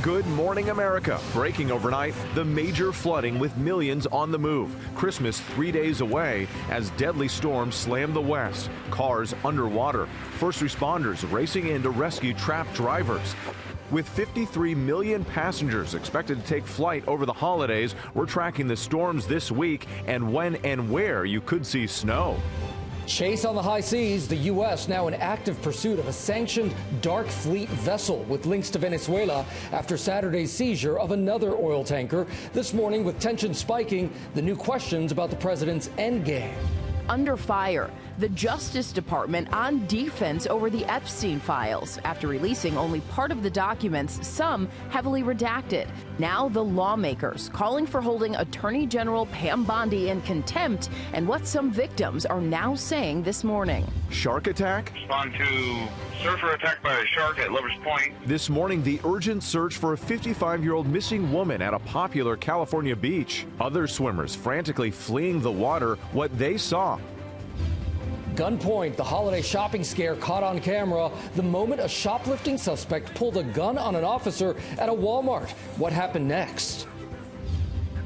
Good morning, America. Breaking overnight, the major flooding with millions on the move. Christmas 3 days away as deadly storms slam the west. Cars underwater. First responders racing in to rescue trapped drivers. With 53 million passengers expected to take flight over the holidays, we're tracking the storms this week and when and where you could see snow. Chase on the high seas, the U.S. now in active pursuit of a sanctioned dark fleet vessel with links to Venezuela after Saturday's seizure of another oil tanker. This morning, with tension spiking, the new questions about the president's endgame. Under fire, the Justice Department on defense over the Epstein files after releasing only part of the documents, some heavily redacted. Now the lawmakers calling for holding Attorney General Pam Bondi in contempt and what some victims are now saying this morning. Shark attack? Respond to surfer attacked by a shark at Lover's Point. This morning, the urgent search for a 55-year-old missing woman at a popular California beach. Other swimmers frantically fleeing the water, what they saw. Gunpoint, the holiday shopping scare caught on camera the moment a shoplifting suspect pulled a gun on an officer at a Walmart. What happened next?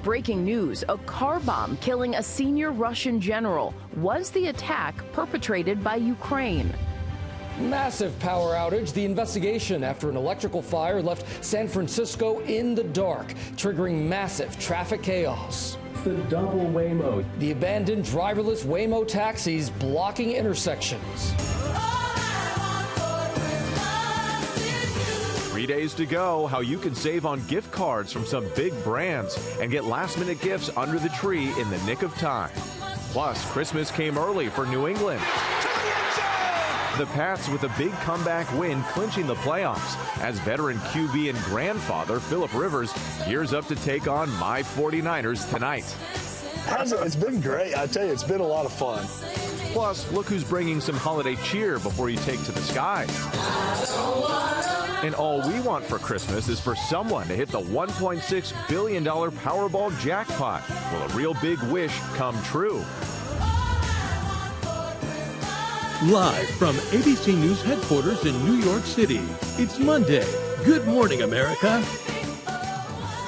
Breaking news, a car bomb killing a senior Russian general. Was the attack perpetrated by Ukraine? Massive power outage. The investigation after an electrical fire left San Francisco in the dark, triggering massive traffic chaos. The double Waymo. The abandoned driverless Waymo taxis blocking intersections. 3 days to go, how you can save on gift cards from some big brands and get last-minute gifts under the tree in the nick of time. Plus, Christmas came early for New England. The Pats with a big comeback win clinching the playoffs as veteran QB and grandfather Phillip Rivers gears up to take on my 49ers tonight. It's been great. I tell you, it's been a lot of fun. Plus, look who's bringing some holiday cheer before you take to the skies. And all we want for Christmas is for someone to hit the $1.6 billion Powerball jackpot. Will a real big wish come true? Live from ABC News headquarters in New York City, it's Monday. Good morning, America.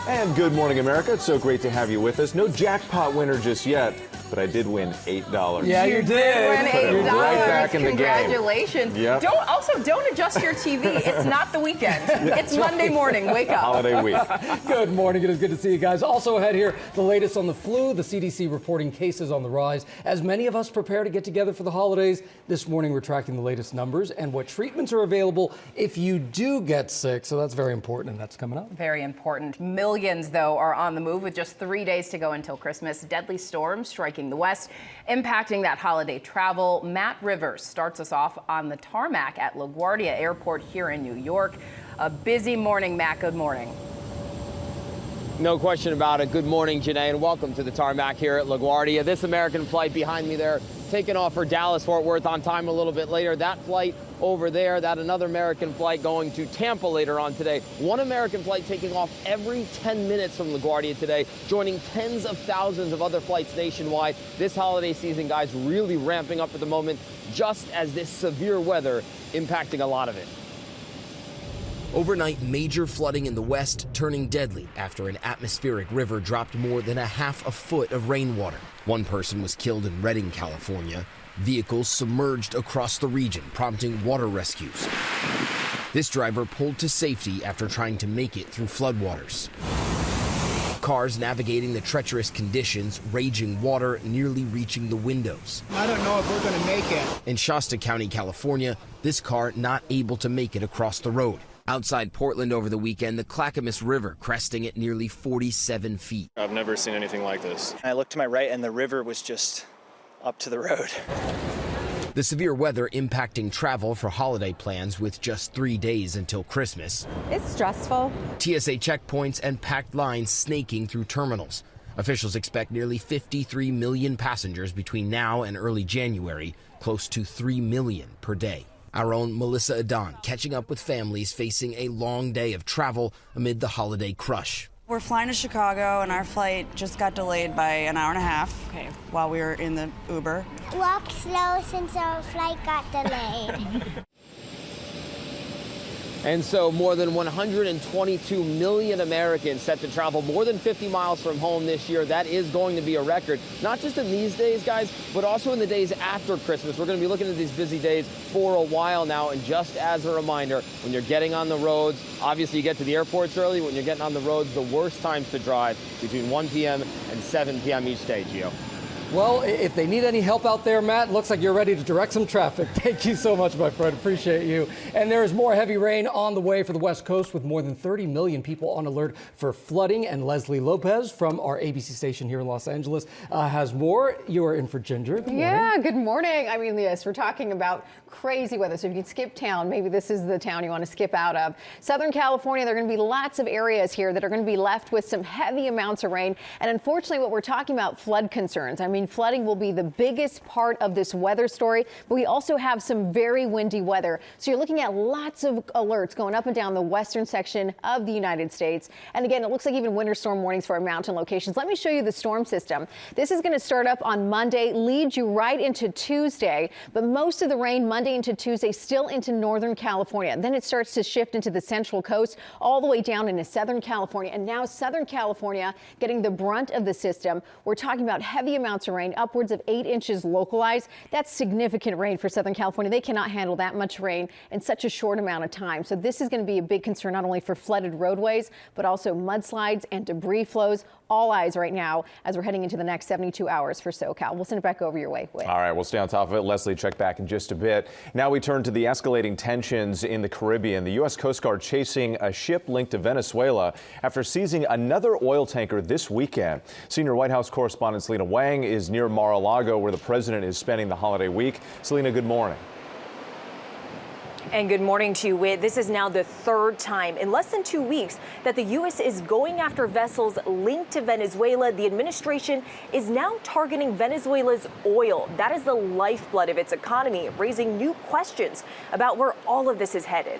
And good morning, America. It's so great to have you with us. No jackpot winner just yet, but I did win $8. Yeah, you did. Win $8. Right back in the game. Congratulations. Yep. Don't adjust your TV. It's not the weekend. It's Monday morning. Wake up. Holiday week. Good morning. It is good to see you guys. Also ahead here, the latest on the flu. The CDC reporting cases on the rise. As many of us prepare to get together for the holidays, this morning we're tracking the latest numbers and what treatments are available if you do get sick. So that's very important, and that's coming up. Very important. Millions, though, are on the move with just 3 days to go until Christmas. Deadly storms striking the west, impacting that holiday travel. Matt Rivers starts us off on the tarmac at LaGuardia Airport here in New York. A busy morning, Matt. Good morning. No question about it. Good morning, Janae, and welcome to the tarmac here at LaGuardia. This American flight behind me there, taking off for Dallas-Fort Worth on time a little bit later. That flight over there, that another American flight going to Tampa later on today. One American flight taking off every 10 minutes from LaGuardia today, joining tens of thousands of other flights nationwide. This holiday season, guys, really ramping up at the moment, just as this severe weather impacting a lot of it. Overnight, major flooding in the west turning deadly after an atmospheric river dropped more than a half a foot of rainwater. One person was killed in Redding, California. Vehicles submerged across the region, prompting water rescues. This driver pulled to safety after trying to make it through floodwaters. Cars navigating the treacherous conditions, raging water nearly reaching the windows. I don't know if we're going to make it. In Shasta County, California, this car not able to make it across the road. Outside Portland over the weekend, the Clackamas River cresting at nearly 47 feet. I've never seen anything like this. I looked to my right and the river was just up to the road. The severe weather impacting travel for holiday plans with just 3 days until Christmas. It's stressful. TSA checkpoints and packed lines snaking through terminals. Officials expect nearly 53 million passengers between now and early January, close to 3 million per day. Our own Melissa Adon catching up with families facing a long day of travel amid the holiday crush. We're flying to Chicago, and our flight just got delayed by an hour and a half while we were in the Uber. Walk slow since our flight got delayed. And so more than 122 million Americans set to travel more than 50 miles from home this year. That is going to be a record, not just in these days, guys, but also in the days after Christmas. We're going to be looking at these busy days for a while now. And just as a reminder, when you're getting on the roads, obviously you get to the airports early. When you're getting on the roads, the worst times to drive between 1 p.m. and 7 p.m. each day, Gio. Well, if they need any help out there, Matt, looks like you're ready to direct some traffic. Thank you so much, my friend. Appreciate you. And there is more heavy rain on the way for the West Coast, with more than 30 million people on alert for flooding. And Leslie Lopez from our ABC station here in Los Angeles has more. You are in for Ginger. Good morning. Yeah, good morning. I mean, yes, we're talking about crazy weather. So if you can skip town, maybe this is the town you want to skip out of. Southern California, there are going to be lots of areas here that are going to be left with some heavy amounts of rain. And unfortunately, what we're talking about, flood concerns. I mean, flooding will be the biggest part of this weather story, but we also have some very windy weather. So you're looking at lots of alerts going up and down the western section of the United States. And again, it looks like even winter storm warnings for our mountain locations. Let me show you the storm system. This is going to start up on Monday, lead you right into Tuesday, but most of the rain Monday into Tuesday still into Northern California. Then it starts to shift into the Central Coast all the way down into Southern California. And now Southern California getting the brunt of the system. We're talking about heavy amounts of rain, upwards of 8 inches localized. That's significant rain for Southern California. They cannot handle that much rain in such a short amount of time. So this is going to be a big concern, not only for flooded roadways, but also mudslides and debris flows. All eyes right now as we're heading into the next 72 hours for SoCal. We'll send it back over your way. All right, we'll stay on top of it. Leslie, check back in just a bit. Now we turn to the escalating tensions in the Caribbean. The U.S. Coast Guard chasing a ship linked to Venezuela after seizing another oil tanker this weekend. Senior White House correspondent Selena Wang is near Mar-a-Lago, where the president is spending the holiday week. Selena, good morning. And good morning to you, Whit. This is now the third time in less than 2 weeks that the U.S. is going after vessels linked to Venezuela. The administration is now targeting Venezuela's oil. That is the lifeblood of its economy, raising new questions about where all of this is headed.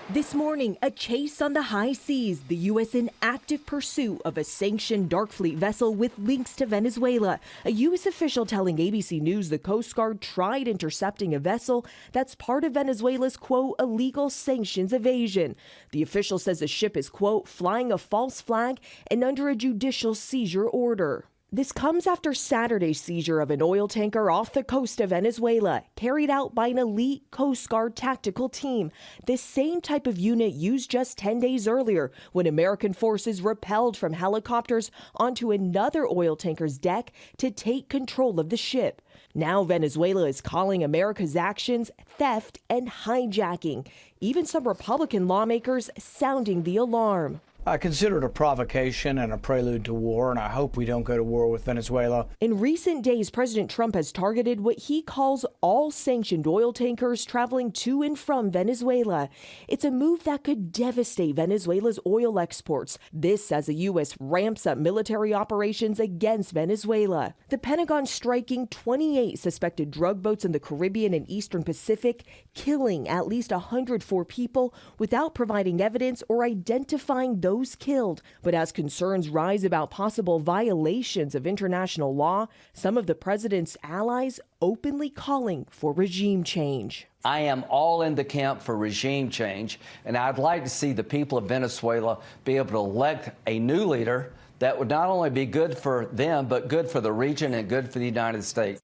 This morning, a chase on the high seas, the U.S. in active pursuit of a sanctioned dark fleet vessel with links to Venezuela. A U.S. official telling ABC News the Coast Guard tried intercepting a vessel that's part of Venezuela's, quote, illegal sanctions evasion. The official says the ship is, quote, flying a false flag and under a judicial seizure order. This comes after Saturday's seizure of an oil tanker off the coast of Venezuela, carried out by an elite Coast Guard tactical team. This same type of unit used just 10 days earlier when American forces rappelled from helicopters onto another oil tanker's deck to take control of the ship. Now Venezuela is calling America's actions theft and hijacking. Even some Republican lawmakers sounding the alarm. I consider it a provocation and a prelude to war, and I hope we don't go to war with Venezuela. In recent days, President Trump has targeted what he calls all sanctioned oil tankers traveling to and from Venezuela. It's a move that could devastate Venezuela's oil exports. This as the U.S. ramps up military operations against Venezuela. The Pentagon striking 28 suspected drug boats in the Caribbean and Eastern Pacific, killing at least 104 people without providing evidence or identifying those killed. But as concerns rise about possible violations of international law, some of the president's allies openly calling for regime change. I am all in the camp for regime change, and I'd like to see the people of Venezuela be able to elect a new leader that would not only be good for them, but good for the region and good for the United States.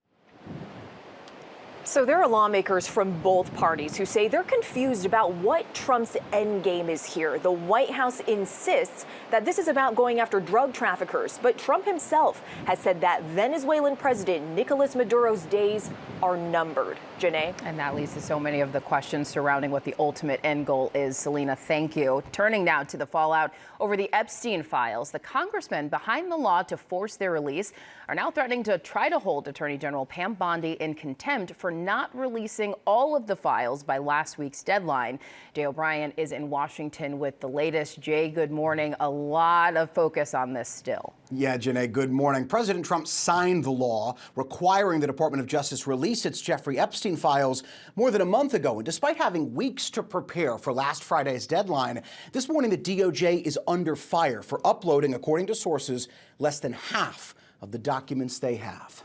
So there are lawmakers from both parties who say they're confused about what Trump's endgame is here. The White House insists that this is about going after drug traffickers, but Trump himself has said that Venezuelan President Nicolas Maduro's days are numbered. Janae? And that leads to so many of the questions surrounding what the ultimate end goal is. Selena, thank you. Turning now to the fallout over the Epstein files. The congressmen behind the law to force their release are now threatening to try to hold Attorney General Pam Bondi in contempt for not releasing all of the files by last week's deadline. Jay O'Brien is in Washington with the latest. Jay, good morning. A lot of focus on this still. Yeah, Janae, good morning. President Trump signed the law requiring the Department of Justice release its Jeffrey Epstein files more than a month ago. And despite having weeks to prepare for last Friday's deadline, this morning the DOJ is under fire for uploading, according to sources, less than half of the documents they have.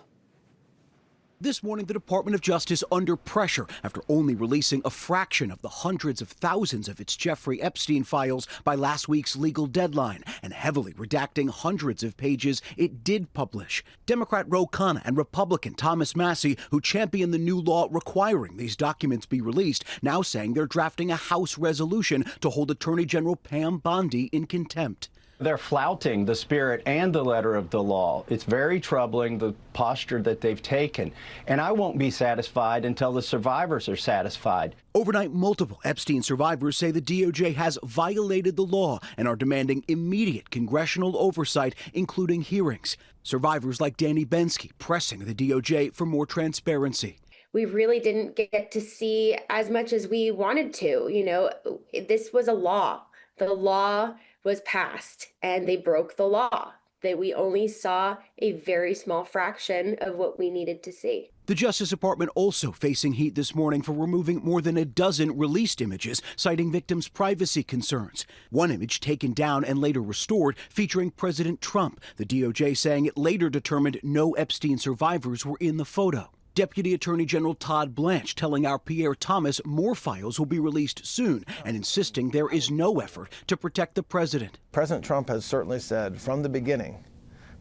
This morning, the Department of Justice under pressure after only releasing a fraction of the hundreds of thousands of its Jeffrey Epstein files by last week's legal deadline and heavily redacting hundreds of pages it did publish. Democrat Ro Khanna and Republican Thomas Massie, who championed the new law requiring these documents be released, now saying they're drafting a House resolution to hold Attorney General Pam Bondi in contempt. They're flouting the spirit and the letter of the law. It's very troubling, the posture that they've taken. And I won't be satisfied until the survivors are satisfied. Overnight, multiple Epstein survivors say the DOJ has violated the law and are demanding immediate congressional oversight, including hearings. Survivors like Danny Bensky pressing the DOJ for more transparency. We really didn't get to see as much as we wanted to. You know, this was a law. The law was passed and they broke the law. That we only saw a very small fraction of what we needed to see. The Justice Department also facing heat this morning for removing more than a dozen released images, citing victims' privacy concerns. One image taken down and later restored featuring President Trump, the DOJ saying it later determined no Epstein survivors were in the photo. Deputy Attorney General Todd Blanche telling our Pierre Thomas more files will be released soon and insisting there is no effort to protect the president. President Trump has certainly said from the beginning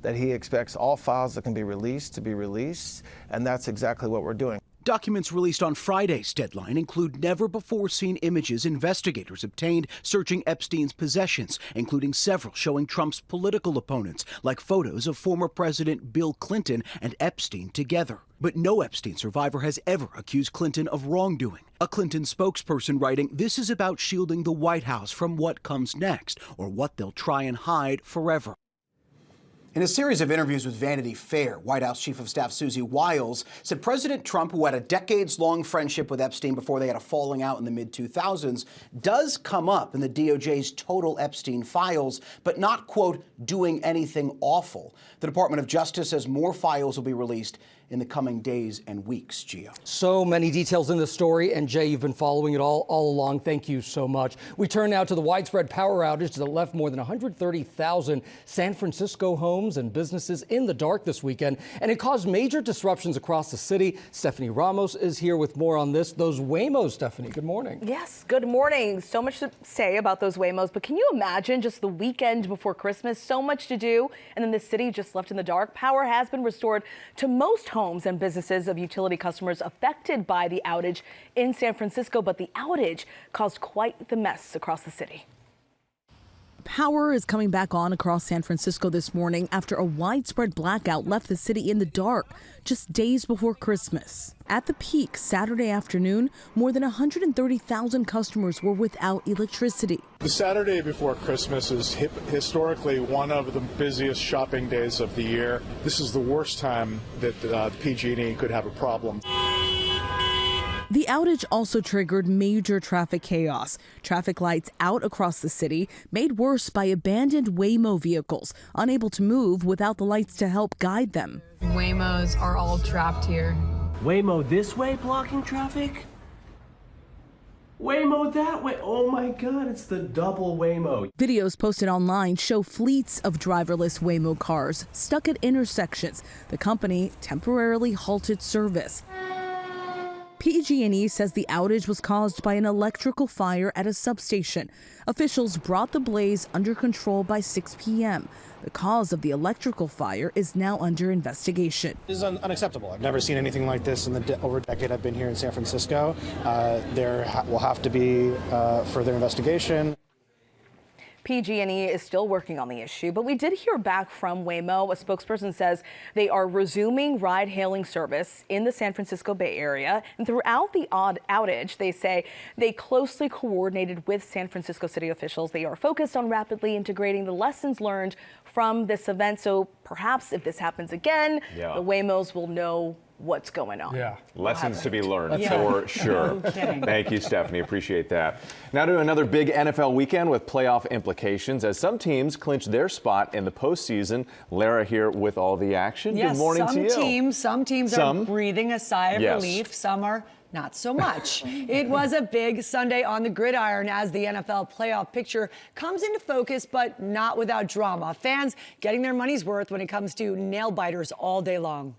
that he expects all files that can be released to be released, and that's exactly what we're doing. Documents released on Friday's deadline include never-before-seen images investigators obtained searching Epstein's possessions, including several showing Trump's political opponents, like photos of former President Bill Clinton and Epstein together. But no Epstein survivor has ever accused Clinton of wrongdoing. A Clinton spokesperson writing, "This is about shielding the White House from what comes next, or what they'll try and hide forever." In a series of interviews with Vanity Fair, White House Chief of Staff Susie Wiles said President Trump, who had a decades-long friendship with Epstein before they had a falling out in the mid-2000s, does come up in the DOJ's total Epstein files, but not, quote, doing anything awful. The Department of Justice says more files will be released in the coming days and weeks, Gio. So many details in the story, and Jay, you've been following it all along. Thank you so much. We turn now to the widespread power outage that left more than 130,000 San Francisco homes and businesses in the dark this weekend, and it caused major disruptions across the city. Stephanie Ramos is here with more on this. Those Waymos, Stephanie, good morning. Yes, good morning. So much to say about those Waymos, but can you imagine just the weekend before Christmas? So much to do, and then the city just left in the dark. Power has been restored to most homes and businesses of utility customers affected by the outage in San Francisco, but the outage caused quite the mess across the city. Power is coming back on across San Francisco this morning after a widespread blackout left the city in the dark just days before Christmas. At the peak Saturday afternoon, more than 130,000 customers were without electricity. The Saturday before Christmas is historically one of the busiest shopping days of the year. This is the worst time that the PG&E could have a problem. The outage also triggered major traffic chaos. Traffic lights out across the city, made worse by abandoned Waymo vehicles, unable to move without the lights to help guide them. Waymos are all trapped here. Waymo this way blocking traffic? Waymo that way. Oh my God, it's the double Waymo. Videos posted online show fleets of driverless Waymo cars stuck at intersections. The company temporarily halted service. PG&E says the outage was caused by an electrical fire at a substation. Officials brought the blaze under control by 6 p.m. The cause of the electrical fire is now under investigation. This is unacceptable. I've never seen anything like this in the over a decade I've been here in San Francisco. There will have to be further investigation. PG&E is still working on the issue, but we did hear back from Waymo. A spokesperson says they are resuming ride-hailing service in the San Francisco Bay Area. And throughout the outage, they say they closely coordinated with San Francisco city officials. They are focused on rapidly integrating the lessons learned from this event. So perhaps if this happens again, the Waymos will know what's going on. Yeah. Lessons to be learned for sure. No kidding. Thank you, Stephanie. Appreciate that. Now to another big NFL weekend with playoff implications as some teams clinch their spot in the postseason. Lara here with all the action. Yes, good morning to you. Some teams are breathing a sigh of relief. Some are not so much. It was a big Sunday on the gridiron as the NFL playoff picture comes into focus, but not without drama. Fans getting their money's worth when it comes to nail biters all day long.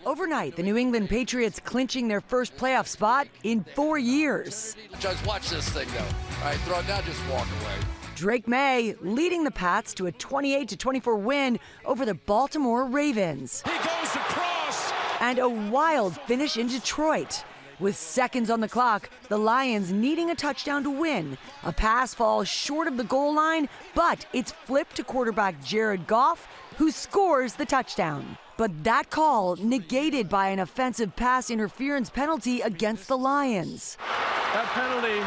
Overnight, the New England Patriots clinching their first playoff spot in 4 years. Just watch this thing, though. All right, throw it down, just walk away. Drake May leading the Pats to a 28-24 win over the Baltimore Ravens. He goes across. And a wild finish in Detroit. With seconds on the clock, the Lions needing a touchdown to win. A pass falls short of the goal line, but it's flipped to quarterback Jared Goff, who scores the touchdown. But that call negated by an offensive pass interference penalty against the Lions. That penalty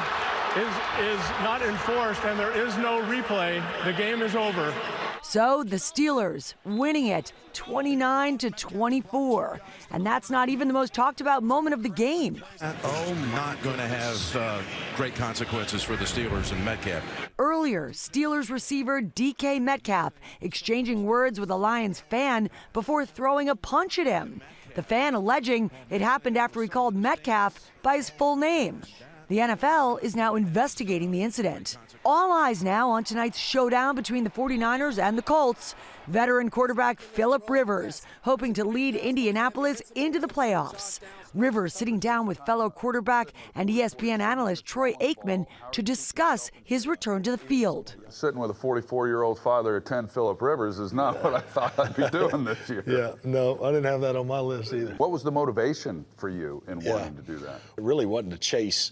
is not enforced, and there is no replay. The game is over. So the Steelers winning it 29-24. And that's not even the most talked about moment of the game. Not going to have great consequences for the Steelers and Metcalf. Earlier, Steelers receiver DK Metcalf exchanging words with a Lions fan before throwing a punch at him. The fan alleging it happened after he called Metcalf by his full name. The NFL is now investigating the incident. All eyes now on tonight's showdown between the 49ers and the Colts. Veteran quarterback Phillip Rivers hoping to lead Indianapolis into the playoffs. Rivers sitting down with fellow quarterback and ESPN analyst Troy Aikman to discuss his return to the field. Sitting with a 44-year-old father at 10, Phillip Rivers, is not what I thought I'd be doing this year. Yeah, no, I didn't have that on my list either. What was the motivation for you in wanting to do that? It really wasn't to chase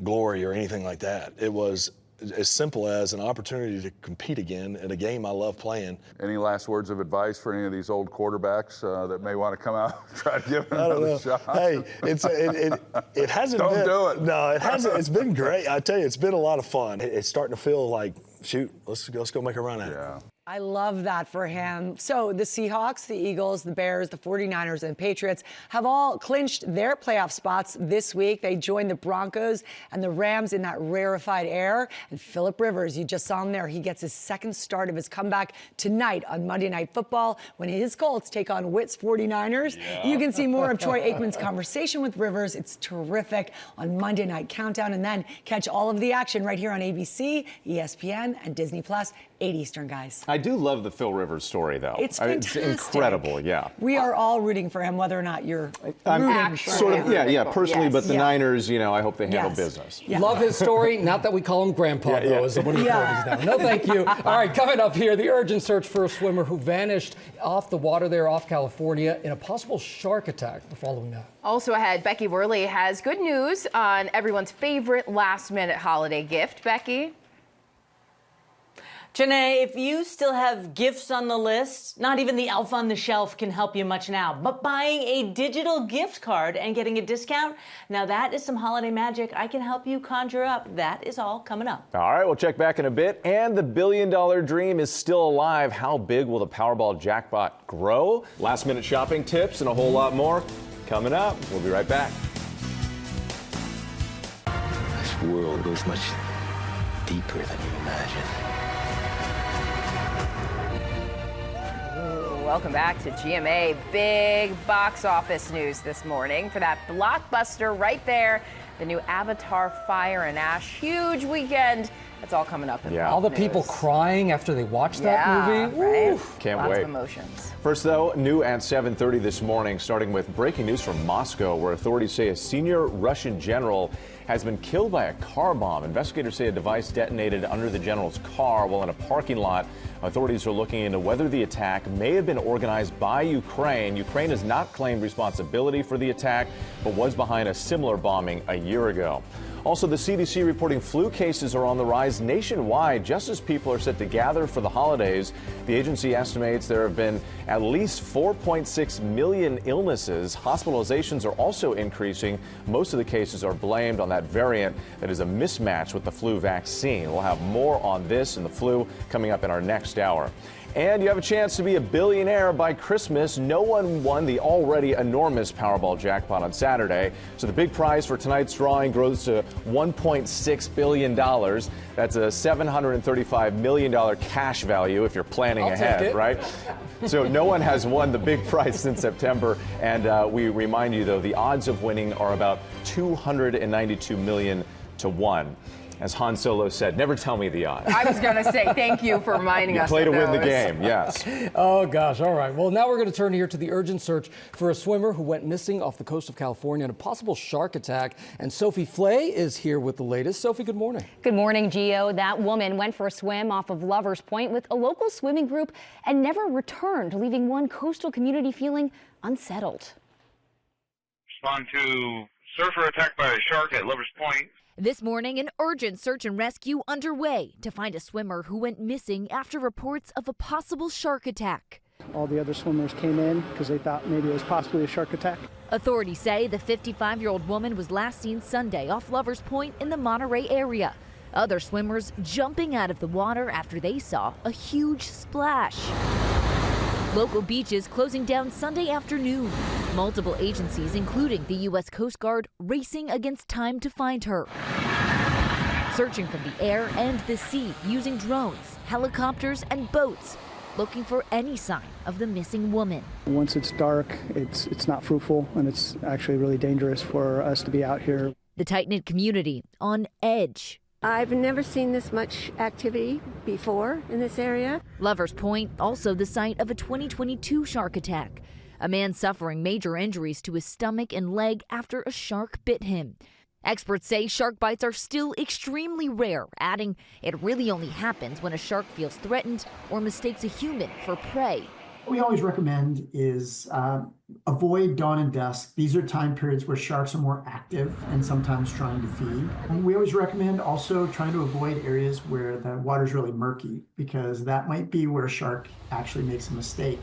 glory or anything like that. It was as simple as an opportunity to compete again in a game I love playing. Any last words of advice for any of these old quarterbacks that may want to come out and try to give it another shot? Hey, it hasn't been. Don't do it. No, it hasn't. It's been great. I tell you, it's been a lot of fun. It's starting to feel like, shoot, let's go make a run at it. I love that for him. So the Seahawks, the Eagles, the Bears, the 49ers, and Patriots have all clinched their playoff spots this week. They joined the Broncos and the Rams in that rarefied air. And Phillip Rivers, you just saw him there. He gets his second start of his comeback tonight on Monday Night Football when his Colts take on Witt's 49ers. Yeah. You can see more of Troy Aikman's conversation with Rivers. It's terrific on Monday Night Countdown. And then catch all of the action right here on ABC, ESPN, and Disney Plus, 8 Eastern, guys. I do love the Phil Rivers story, though. It's fantastic. It's incredible, yeah. We are all rooting for him, whether or not you're rooting for sort him. of, yeah, personally, but the Niners, I hope they handle business. Yeah. Love his story. Not that we call him Grandpa, though, as one of the now. No, thank you. All right, coming up here, the urgent search for a swimmer who vanished off the water there off California in a possible shark attack. We're following that. Also ahead, Becky Worley has good news on everyone's favorite last-minute holiday gift. Becky? Janae, if you still have gifts on the list, not even the elf on the shelf can help you much now. But buying a digital gift card and getting a discount, now that is some holiday magic I can help you conjure up. That is all coming up. All right, we'll check back in a bit. And the billion-dollar dream is still alive. How big will the Powerball jackpot grow? Last-minute shopping tips and a whole lot more coming up. We'll be right back. This world goes much deeper than you imagine. Welcome back to GMA. Big box office news this morning for that blockbuster right there. The new Avatar Fire and Ash. Huge weekend. That's all coming up. In all the people crying after they watched that movie. Right? Can't Lots wait. of emotions. First, though, new at 7:30 this morning, starting with breaking news from Moscow, where authorities say a senior Russian general has been killed by a car bomb. Investigators say a device detonated under the general's car while in a parking lot. Authorities are looking into whether the attack may have been organized by Ukraine. Ukraine has not claimed responsibility for the attack, but was behind a similar bombing a year ago. Also, the CDC reporting flu cases are on the rise nationwide just as people are set to gather for the holidays. The agency estimates there have been at least 4.6 million illnesses. Hospitalizations are also increasing. Most of the cases are blamed on that variant that is a mismatch with the flu vaccine. We'll have more on this and the flu coming up in our next hour. And you have a chance to be a billionaire by Christmas. No one won the already enormous Powerball jackpot on Saturday. So the big prize for tonight's drawing grows to $1.6 billion. That's a $735 million cash value if you're planning ahead, right? So no one has won the big prize since September. And we remind you, though, the odds of winning are about 292 million to 1. As Han Solo said, never tell me the odds. I was going to say, thank you for reminding us. You play to win the those. game, yes. Oh, gosh. All right. Well, now we're going to turn here to the urgent search for a swimmer who went missing off the coast of California in a possible shark attack. And Sophie Flay is here with the latest. Sophie, good morning. Good morning, Gio. That woman went for a swim off of Lovers Point with a local swimming group and never returned, leaving one coastal community feeling unsettled. Respond to surfer attacked by a shark at Lovers Point. This morning, an urgent search and rescue underway to find a swimmer who went missing after reports of a possible shark attack. All the other swimmers came in because they thought maybe it was possibly a shark attack. Authorities say the 55-year-old woman was last seen Sunday off Lovers Point in the Monterey area. Other swimmers jumping out of the water after they saw a huge splash. Local beaches closing down Sunday afternoon. Multiple agencies, including the U.S. Coast Guard, racing against time to find her. Searching from the air and the sea using drones, helicopters, and boats, looking for any sign of the missing woman. Once it's dark, it's not fruitful, and it's actually really dangerous for us to be out here. The tight-knit community on edge. I've never seen this much activity before in this area. Lovers Point, also the site of a 2022 shark attack. A man suffering major injuries to his stomach and leg after a shark bit him. Experts say shark bites are still extremely rare, adding it really only happens when a shark feels threatened or mistakes a human for prey. What we always recommend is avoid dawn and dusk. These are time periods where sharks are more active and sometimes trying to feed. And we always recommend also trying to avoid areas where the water is really murky, because that might be where a shark actually makes a mistake.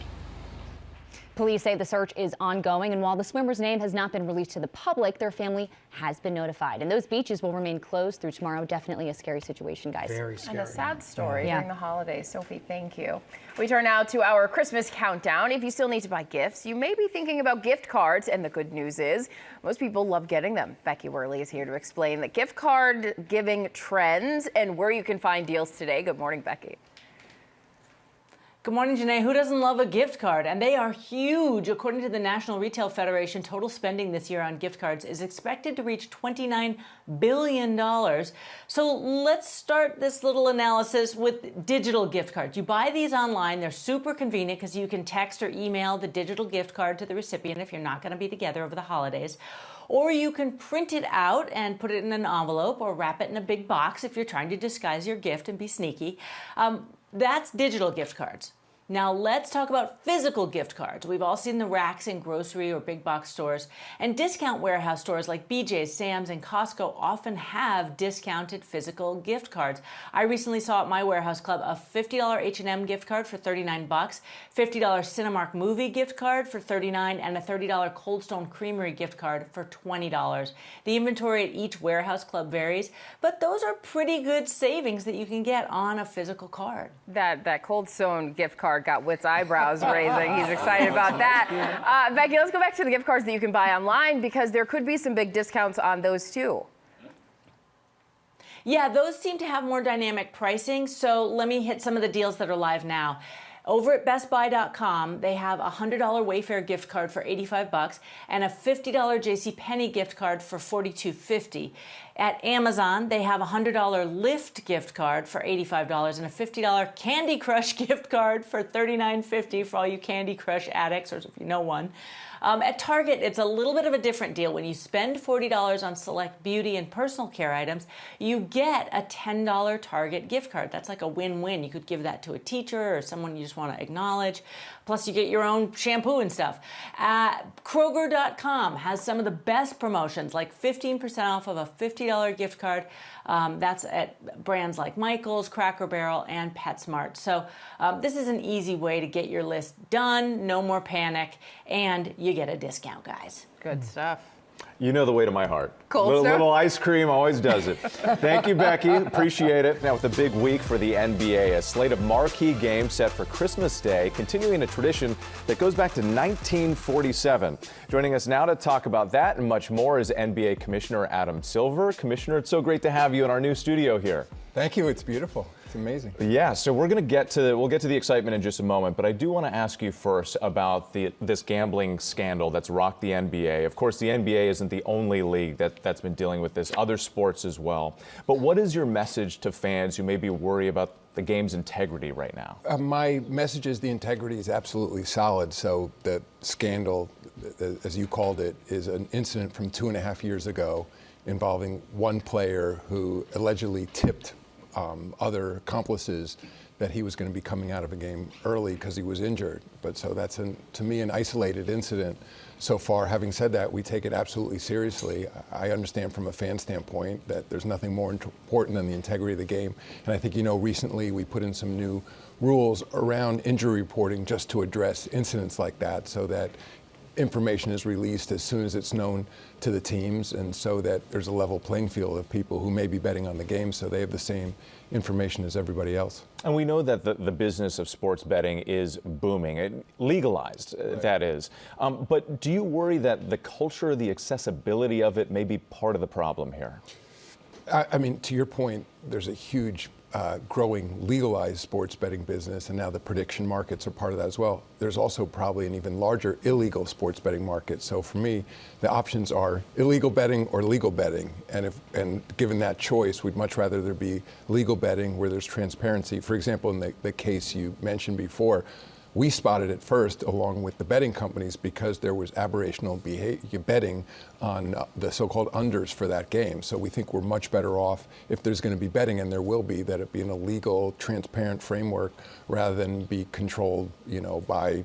Police say the search is ongoing, and while the swimmer's name has not been released to the public, their family has been notified. And those beaches will remain closed through tomorrow. Definitely a scary situation, guys. Very scary. And a sad story Yeah. during the holidays. Sophie, thank you. We turn now to our Christmas countdown. If you still need to buy gifts, you may be thinking about gift cards, and the good news is most people love getting them. Becky Worley is here to explain the gift card giving trends and where you can find deals today. Good morning, Becky. Good morning, Janae. Who doesn't love a gift card? And they are huge. According to the National Retail Federation, total spending this year on gift cards is expected to reach $29 billion. So let's start this little analysis with digital gift cards. You buy these online. They're super convenient because you can text or email the digital gift card to the recipient if you're not going to be together over the holidays. Or you can print it out and put it in an envelope or wrap it in a big box if you're trying to disguise your gift and be sneaky. That's digital gift cards. Now let's talk about physical gift cards. We've all seen the racks in grocery or big box stores, and discount warehouse stores like BJ's, Sam's, and Costco often have discounted physical gift cards. I recently saw at my warehouse club a $50 H&M gift card for $39, $50 Cinemark movie gift card for $39, and a $30 Cold Stone Creamery gift card for $20. The inventory at each warehouse club varies, but those are pretty good savings that you can get on a physical card. That Cold Stone gift card got Whit's eyebrows raising. He's excited about that. Becky, let's go back to the gift cards that you can buy online, because there could be some big discounts on those too. Yeah, those seem to have more dynamic pricing. So let me hit some of the deals that are live now. Over at BestBuy.com, they have a $100 Wayfair gift card for $85 and a $50 JCPenney gift card for $42.50. At Amazon, they have a $100 Lyft gift card for $85 and a $50 Candy Crush gift card for $39.50 for all you Candy Crush addicts, or if you know one. At Target, it's a little bit of a different deal. When you spend $40 on select beauty and personal care items, you get a $10 Target gift card. That's like a win-win. You could give that to a teacher or someone you just want to acknowledge. Plus, you get your own shampoo and stuff. Kroger.com has some of the best promotions, like 15% off of a $50 gift card. That's at brands like Michael's, Cracker Barrel, and PetSmart. So this is an easy way to get your list done, no more panic, and you get a discount, guys. Good stuff. You know the way to my heart. Cold stuff. Little ice cream always does it. Thank you, Becky. Appreciate it. Now, with a big week for the NBA, a slate of marquee games set for Christmas Day, continuing a tradition that goes back to 1947. Joining us now to talk about that and much more is NBA Commissioner Adam Silver. Commissioner, it's so great to have you in our new studio here. Thank you. It's beautiful. It's amazing. Yeah, so we'll get to the excitement in just a moment, but I do want to ask you first about this gambling scandal that's rocked the NBA. Of course, the NBA is isn't the only league that's been dealing with this, other sports as well. But what is your message to fans who may be worried about the game's integrity right now? My message is the integrity is absolutely solid. So the scandal, as you called it, is an incident from 2.5 years ago involving one player who allegedly tipped other accomplices that he was going to be coming out of a game early because he was injured. But so that's, to me, an isolated incident so far. Having said that, we take it absolutely seriously. I understand from a fan standpoint that there's nothing more important than the integrity of the game. And I think, recently we put in some new rules around injury reporting just to address incidents like that, so that information is released as soon as it's known to the teams, and so that there's a level playing field of people who may be betting on the game, so they have the same information as everybody else. And we know that the business of sports betting is booming, legalized, right. That is. But do you worry that the culture, the accessibility of it may be part of the problem here? I mean, to your point, there's a huge growing legalized sports betting business, and now the prediction markets are part of that as well. There's also probably an even larger illegal sports betting market. So for me, the options are illegal betting or legal betting. And given that choice, we'd much rather there be legal betting where there's transparency. For example, in the case you mentioned before, we spotted it first along with the betting companies because there was aberrational betting on the so-called unders for that game. So we think we're much better off if there's going to be betting, and there will be, that it be in a legal, transparent framework rather than be controlled, by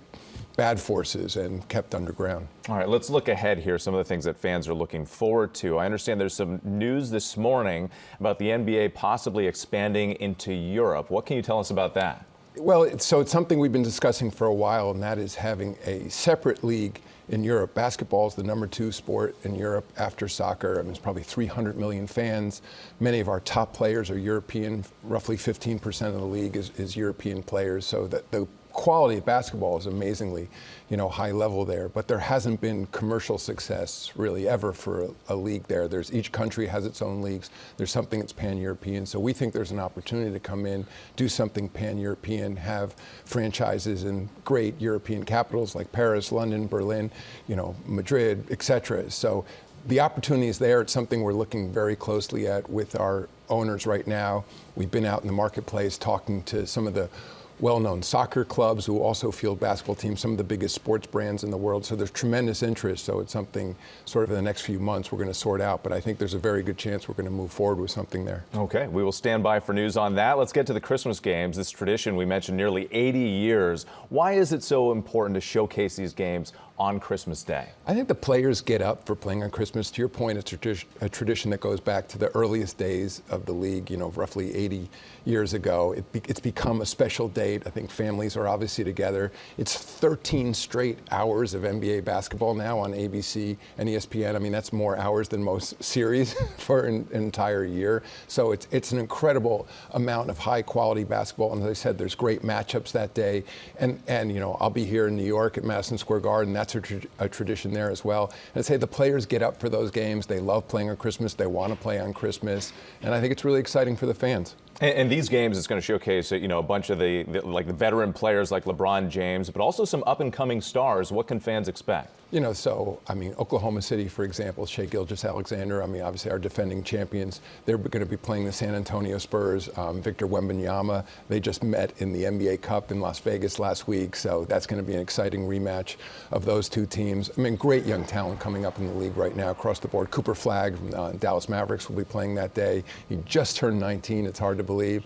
bad forces and kept underground. All right, let's look ahead here, some of the things that fans are looking forward to. I understand there's some news this morning about the NBA possibly expanding into Europe. What can you tell us about that? Well, so it's something we've been discussing for a while, and that is having a separate league in Europe. Basketball is the #2 sport in Europe after soccer. I mean, it's probably 300 million fans. Many of our top players are European. Roughly 15% of the league is European players. So that the quality of basketball is amazingly, high level there. But there hasn't been commercial success really ever for a league there. Each country has its own leagues. There's something that's pan-European. So we think there's an opportunity to come in, do something pan-European, have franchises in great European capitals like Paris, London, Berlin, Madrid, etc. So the opportunity is there. It's something we're looking very closely at with our owners right now. We've been out in the marketplace talking to some of the well-known soccer clubs who also field basketball teams, some of the biggest sports brands in the world. So there's tremendous interest. So it's something sort of in the next few months we're going to sort out. But I think there's a very good chance we're going to move forward with something there. Okay, we will stand by for news on that. Let's get to the Christmas games. This tradition we mentioned nearly 80 years. Why is it so important to showcase these games on Christmas Day? I think the players get up for playing on Christmas. To your point, it's a tradition that goes back to the earliest days of the league, roughly 80 years ago. It's become a special date. I think families are obviously together. It's 13 straight hours of NBA basketball now on ABC and ESPN. I mean, that's more hours than most series for an entire year. So it's an incredible amount of high quality basketball. And as I said, there's great matchups that day. And I'll be here in New York at Madison Square Garden. That's a tradition there as well. And I'd say the players get up for those games. They love playing on Christmas. They want to play on Christmas. And I think it's really exciting for the fans. And these games, it's going to showcase, a bunch of the veteran players like LeBron James, but also some up-and-coming stars. What can fans expect? Oklahoma City, for example, Shai Gilgeous-Alexander, obviously our defending champions. They're going to be playing the San Antonio Spurs. Victor Wembanyama, they just met in the NBA Cup in Las Vegas last week, so that's going to be an exciting rematch of those two teams. Great young talent coming up in the league right now across the board. Cooper Flagg from Dallas Mavericks will be playing that day. He just turned 19. It's hard to believe.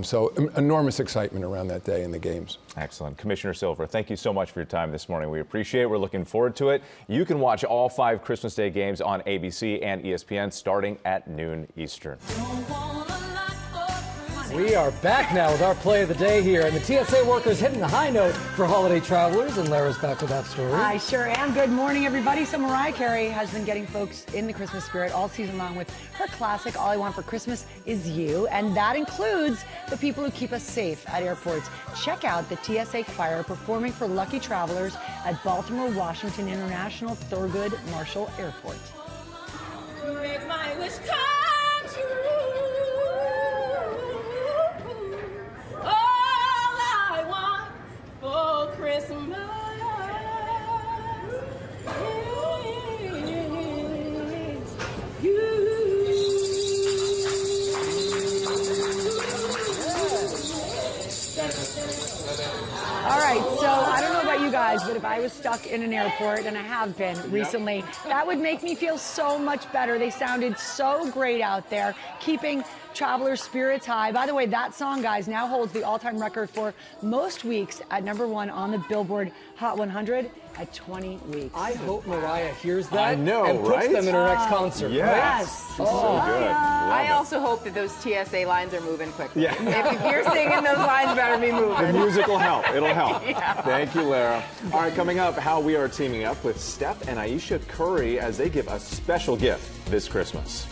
So enormous excitement around that day in the games. Excellent. Commissioner Silver, thank you so much for your time this morning. We appreciate it. We're looking forward to it. You can watch all 5 Christmas Day games on ABC and ESPN starting at noon Eastern. We are back now with our play of the day here, and the TSA workers hitting the high note for holiday travelers, and Lara's back with that story. I sure am. Good morning, everybody. So Mariah Carey has been getting folks in the Christmas spirit all season long with her classic, All I Want for Christmas Is You, and that includes the people who keep us safe at airports. Check out the TSA choir performing for lucky travelers at Baltimore Washington International Thurgood Marshall Airport. Make my wish come true. All I want for Christmas is you guys, but if I was stuck in an airport, and I have been recently, that would make me feel so much better. They sounded so great out there, keeping travelers' spirits high. By the way, that song, guys, now holds the all-time record for most weeks at #1 on the Billboard Hot 100 at 20 weeks. I hope Mariah hears that I know, and puts right? them in her next concert. Yes. Right? So good. I Love also hope that those TSA lines are moving quickly. Yeah. If you're singing, those lines better be moving. The music will help. It'll help. Yeah. Thank you, Lara. All right, coming up, how we are teaming up with Steph and Aisha Curry as they give a special gift this Christmas.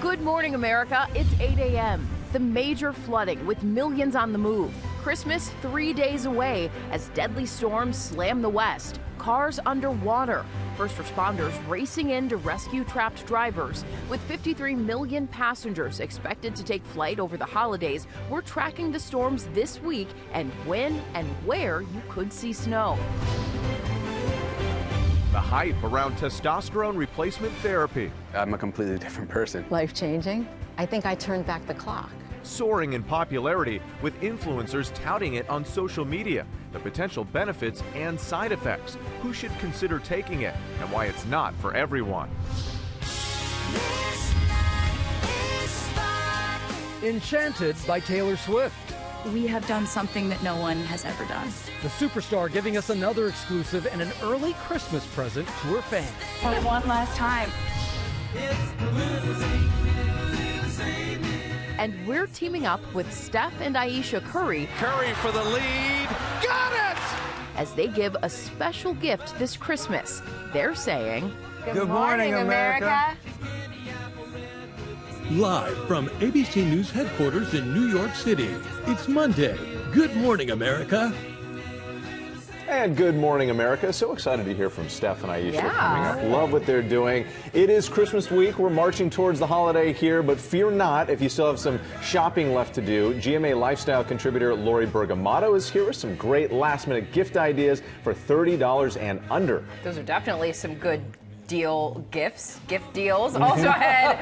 Good morning, America. It's 8 a.m. The major flooding with millions on the move. Christmas 3 days away as deadly storms slam the West. Cars underwater. First responders racing in to rescue trapped drivers. With 53 million passengers expected to take flight over the holidays, we're tracking the storms this week and when and where you could see snow. The hype around testosterone replacement therapy. I'm a completely different person. Life-changing. I think I turned back the clock. Soaring in popularity with influencers touting it on social media. The potential benefits and side effects. Who should consider taking it and why it's not for everyone. Enchanted by Taylor Swift. We have done something that no one has ever done. The superstar giving us another exclusive and an early Christmas present to her fans. For one last time. And we're teaming up with Steph and Aisha Curry. Curry for the lead. Got it! As they give a special gift this Christmas. They're saying, Good morning, America. Live from ABC News headquarters in New York City, it's Monday. Good morning, America. And good morning, America. So excited to hear from Steph and Aisha Yeah. coming up. Love what they're doing. It is Christmas week. We're marching towards the holiday here, but fear not if you still have some shopping left to do. GMA Lifestyle contributor Lori Bergamato is here with some great last-minute gift ideas for $30 and under. Those are definitely some good gift deals. Also ahead,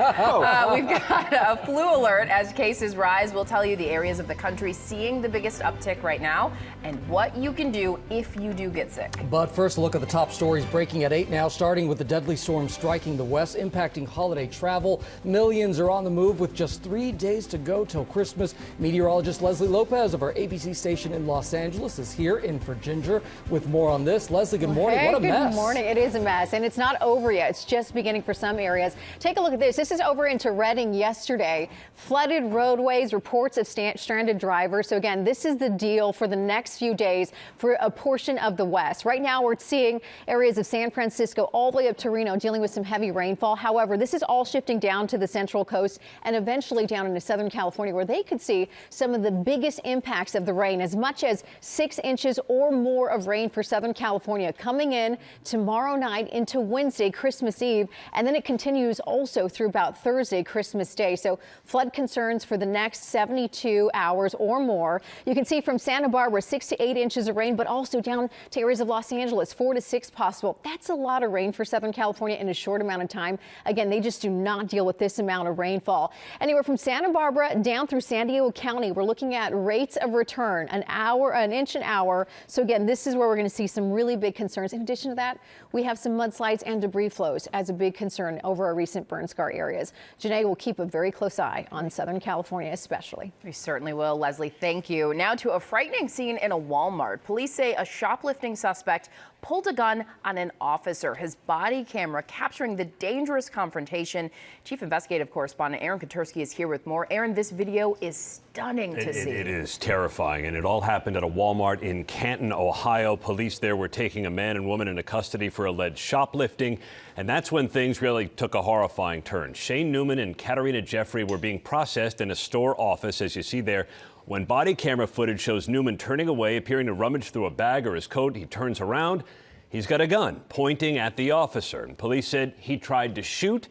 we've got a flu alert as cases rise. We'll tell you the areas of the country seeing the biggest uptick right now and what you can do if you do get sick. But first, a look at the top stories breaking at 8 now, starting with the deadly storm striking the West, impacting holiday travel. Millions are on the move with just 3 days to go till Christmas. Meteorologist Leslie Lopez of our ABC station in Los Angeles is here in for Ginger with more on this. Leslie, good morning. Hey, what a mess. Good morning. It is a mess, and it's not over yet. It's just beginning for some areas. Take a look at this. This is over into Redding yesterday. Flooded roadways, reports of stranded drivers. So again, this is the deal for the next few days for a portion of the West. Right now, we're seeing areas of San Francisco all the way up to Reno dealing with some heavy rainfall. However, this is all shifting down to the Central Coast and eventually down into Southern California, where they could see some of the biggest impacts of the rain, as much as 6 inches or more of rain for Southern California coming in tomorrow night into Wednesday, Christmas Eve, and then it continues also through about Thursday, Christmas Day. So flood concerns for the next 72 hours or more. You can see from Santa Barbara 6 to 8 inches of rain, but also down to areas of Los Angeles 4 to 6 possible. That's a lot of rain for Southern California in a short amount of time. Again, they just do not deal with this amount of rainfall. Anywhere from Santa Barbara down through San Diego County, we're looking at rates of return an inch an hour. So again, this is where we're going to see some really big concerns. In addition to that, we have some mudslides and debris flows as a big concern over our recent burn scar areas. Janae will keep a very close eye on Southern California especially. We certainly will, Leslie. Thank you. Now to a frightening scene in a Walmart. Police say a shoplifting suspect pulled a gun on an officer. His body camera capturing the dangerous confrontation. Chief Investigative Correspondent Aaron Katersky is here with more. Aaron, this video is stunning to see. It is terrifying, and it all happened at a Walmart in Canton, Ohio. Police there were taking a man and woman into custody for alleged shoplifting, and that's when things really took a horrifying turn. Shane Newman and Katarina Jeffrey were being processed in a store office, as you see there. When body camera footage shows Newman turning away, appearing to rummage through a bag or his coat, he turns around. He's got a gun pointing at the officer. And police said he tried to shoot,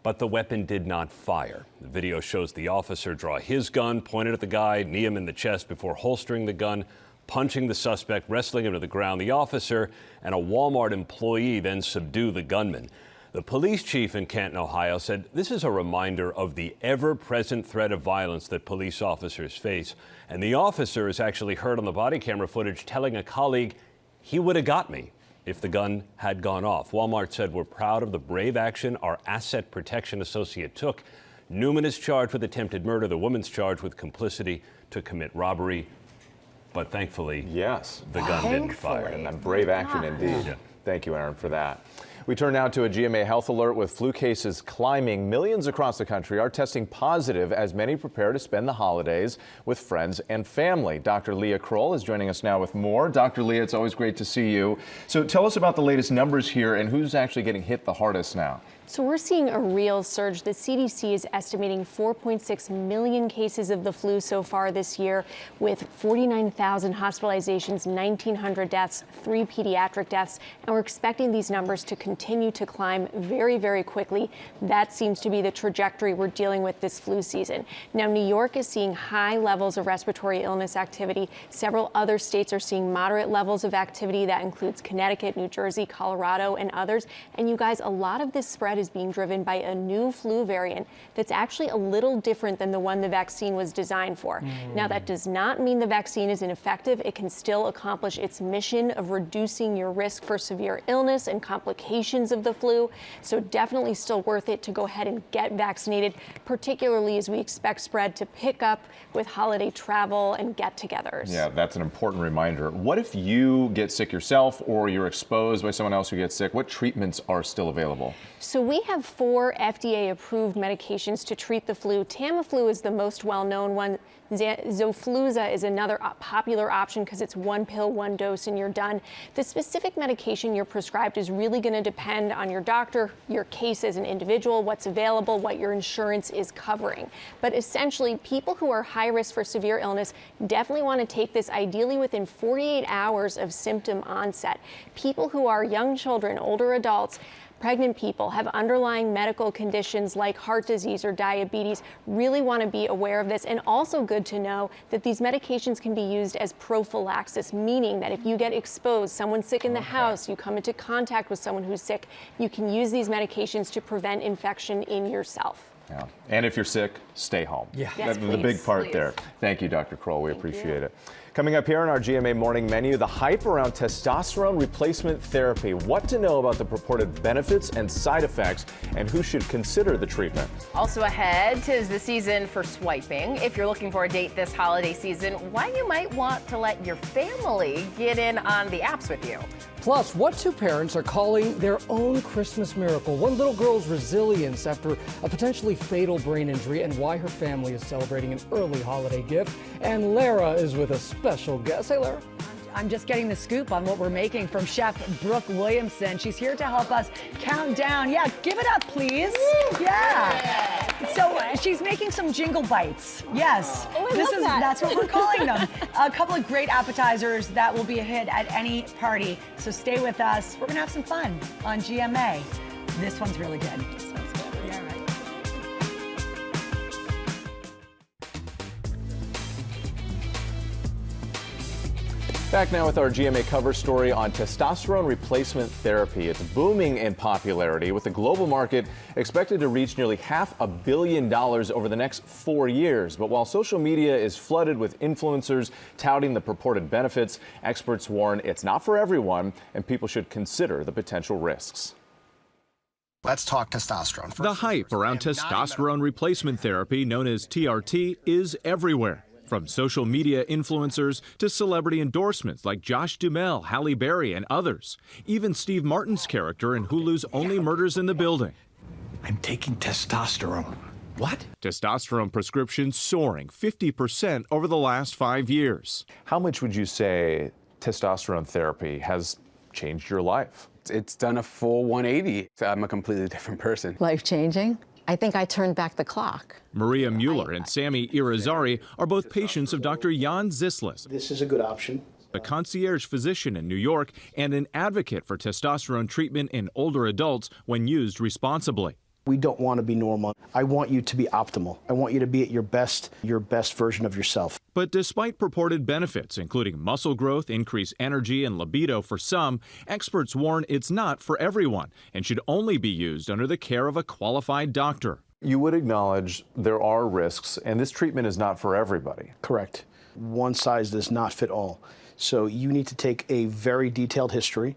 but the weapon did not fire. The video shows the officer draw his gun, point it at the guy, knee him in the chest before holstering the gun, punching the suspect, wrestling him to the ground. The officer and a Walmart employee then subdue the gunman. The police chief in Canton, Ohio, said this is a reminder of the ever-present threat of violence that police officers face. And the officer is actually heard on the body camera footage telling a colleague, "He would have got me if the gun had gone off." Walmart said, "We're proud of the brave action our asset protection associate took." Newman is charged with attempted murder. The woman's charged with complicity to commit robbery. But thankfully, yes, the gun didn't fire. And a brave action indeed. Yeah. Thank you, Aaron, for that. We turn now to a GMA health alert with flu cases climbing. Millions across the country are testing positive as many prepare to spend the holidays with friends and family. Dr. Leah Kroll is joining us now with more. Dr. Leah, it's always great to see you. So tell us about the latest numbers here and who's actually getting hit the hardest now. So we're seeing a real surge. The CDC is estimating 4.6 million cases of the flu so far this year, with 49,000 hospitalizations, 1,900 deaths, 3 pediatric deaths, and we're expecting these numbers to continue to climb very, very quickly. That seems to be the trajectory we're dealing with this flu season. Now, New York is seeing high levels of respiratory illness activity. Several other states are seeing moderate levels of activity. That includes Connecticut, New Jersey, Colorado, and others. And you guys, a lot of this spread is being driven by a new flu variant that's actually a little different than the one the vaccine was designed for. Now, that does not mean the vaccine is ineffective. It can still accomplish its mission of reducing your risk for severe illness and complications of the flu. So definitely still worth it to go ahead and get vaccinated, particularly as we expect spread to pick up with holiday travel and get-togethers. Yeah, that's an important reminder. What if you get sick yourself or you're exposed by someone else who gets sick? What treatments are still available? So we have 4 FDA-approved medications to treat the flu. Tamiflu is the most well-known one. Zofluza is another popular option because it's 1 pill, 1 dose, and you're done. The specific medication you're prescribed is really going to depend on your doctor, your case as an individual, what's available, what your insurance is covering. But essentially, people who are high risk for severe illness definitely want to take this ideally within 48 hours of symptom onset. People who are young children, older adults, pregnant people, have underlying medical conditions like heart disease or diabetes, really want to be aware of this. And also good to know that these medications can be used as prophylaxis, meaning that if you get exposed, someone's sick in the house, you come into contact with someone who's sick, you can use these medications to prevent infection in yourself. Yeah. And if you're sick, stay home. Yeah. That's the big part there. Thank you, Dr. Kroll. We appreciate it. Coming up here on our GMA morning menu, the hype around testosterone replacement therapy. What to know about the purported benefits and side effects, and who should consider the treatment. Also ahead, 'tis the season for swiping. If you're looking for a date this holiday season, why you might want to let your family get in on the apps with you. Plus, what 2 parents are calling their own Christmas miracle. One little girl's resilience after a potentially fatal brain injury, and why her family is celebrating an early holiday gift. And Lara is with a special guest. Hey, Lara. I'm just getting the scoop on what we're making from Chef Brooke Williamson. She's here to help us count down. Yeah, give it up, please. Yeah. So she's making some jingle bites. Yes. Oh, I love that. That's what we're calling them. A couple of great appetizers that will be a hit at any party. So stay with us. We're gonna have some fun on GMA. This one's really good. Yeah, right. Back now with our GMA cover story on testosterone replacement therapy. It's booming in popularity, with the global market expected to reach nearly $500 million over the next 4 years. But while social media is flooded with influencers touting the purported benefits, experts warn it's not for everyone, and people should consider the potential risks. Let's talk testosterone. The hype around testosterone replacement therapy, known as TRT, is everywhere. From social media influencers to celebrity endorsements like Josh Duhamel, Halle Berry, and others. Even Steve Martin's character in Hulu's Only Murders in the Building. I'm taking testosterone. What? Testosterone prescriptions soaring 50% over the last 5 years. How much would you say testosterone therapy has changed your life? It's done a full 180. I'm a completely different person. Life-changing? I think I turned back the clock. Maria Mueller and Sammy Irizarry are both patients of Dr. Jan Zislis. This is a good option. A concierge physician in New York and an advocate for testosterone treatment in older adults when used responsibly. We don't want to be normal. I want you to be optimal. I want you to be at your best version of yourself. But despite purported benefits, including muscle growth, increased energy, and libido for some, experts warn it's not for everyone and should only be used under the care of a qualified doctor. You would acknowledge there are risks, and this treatment is not for everybody. Correct. One size does not fit all. So you need to take a very detailed history.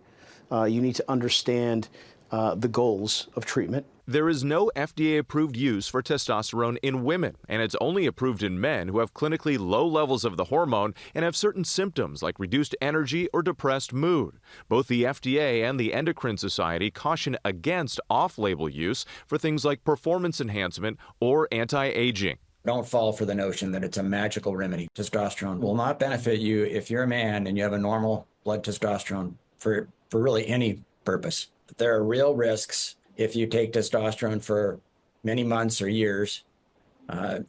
You need to understand the goals of treatment. There is no FDA-approved use for testosterone in women, and it's only approved in men who have clinically low levels of the hormone and have certain symptoms like reduced energy or depressed mood. Both the FDA and the Endocrine Society caution against off-label use for things like performance enhancement or anti-aging. Don't fall for the notion that it's a magical remedy. Testosterone will not benefit you if you're a man and you have a normal blood testosterone for really any purpose. There are real risks if you take testosterone for many months or years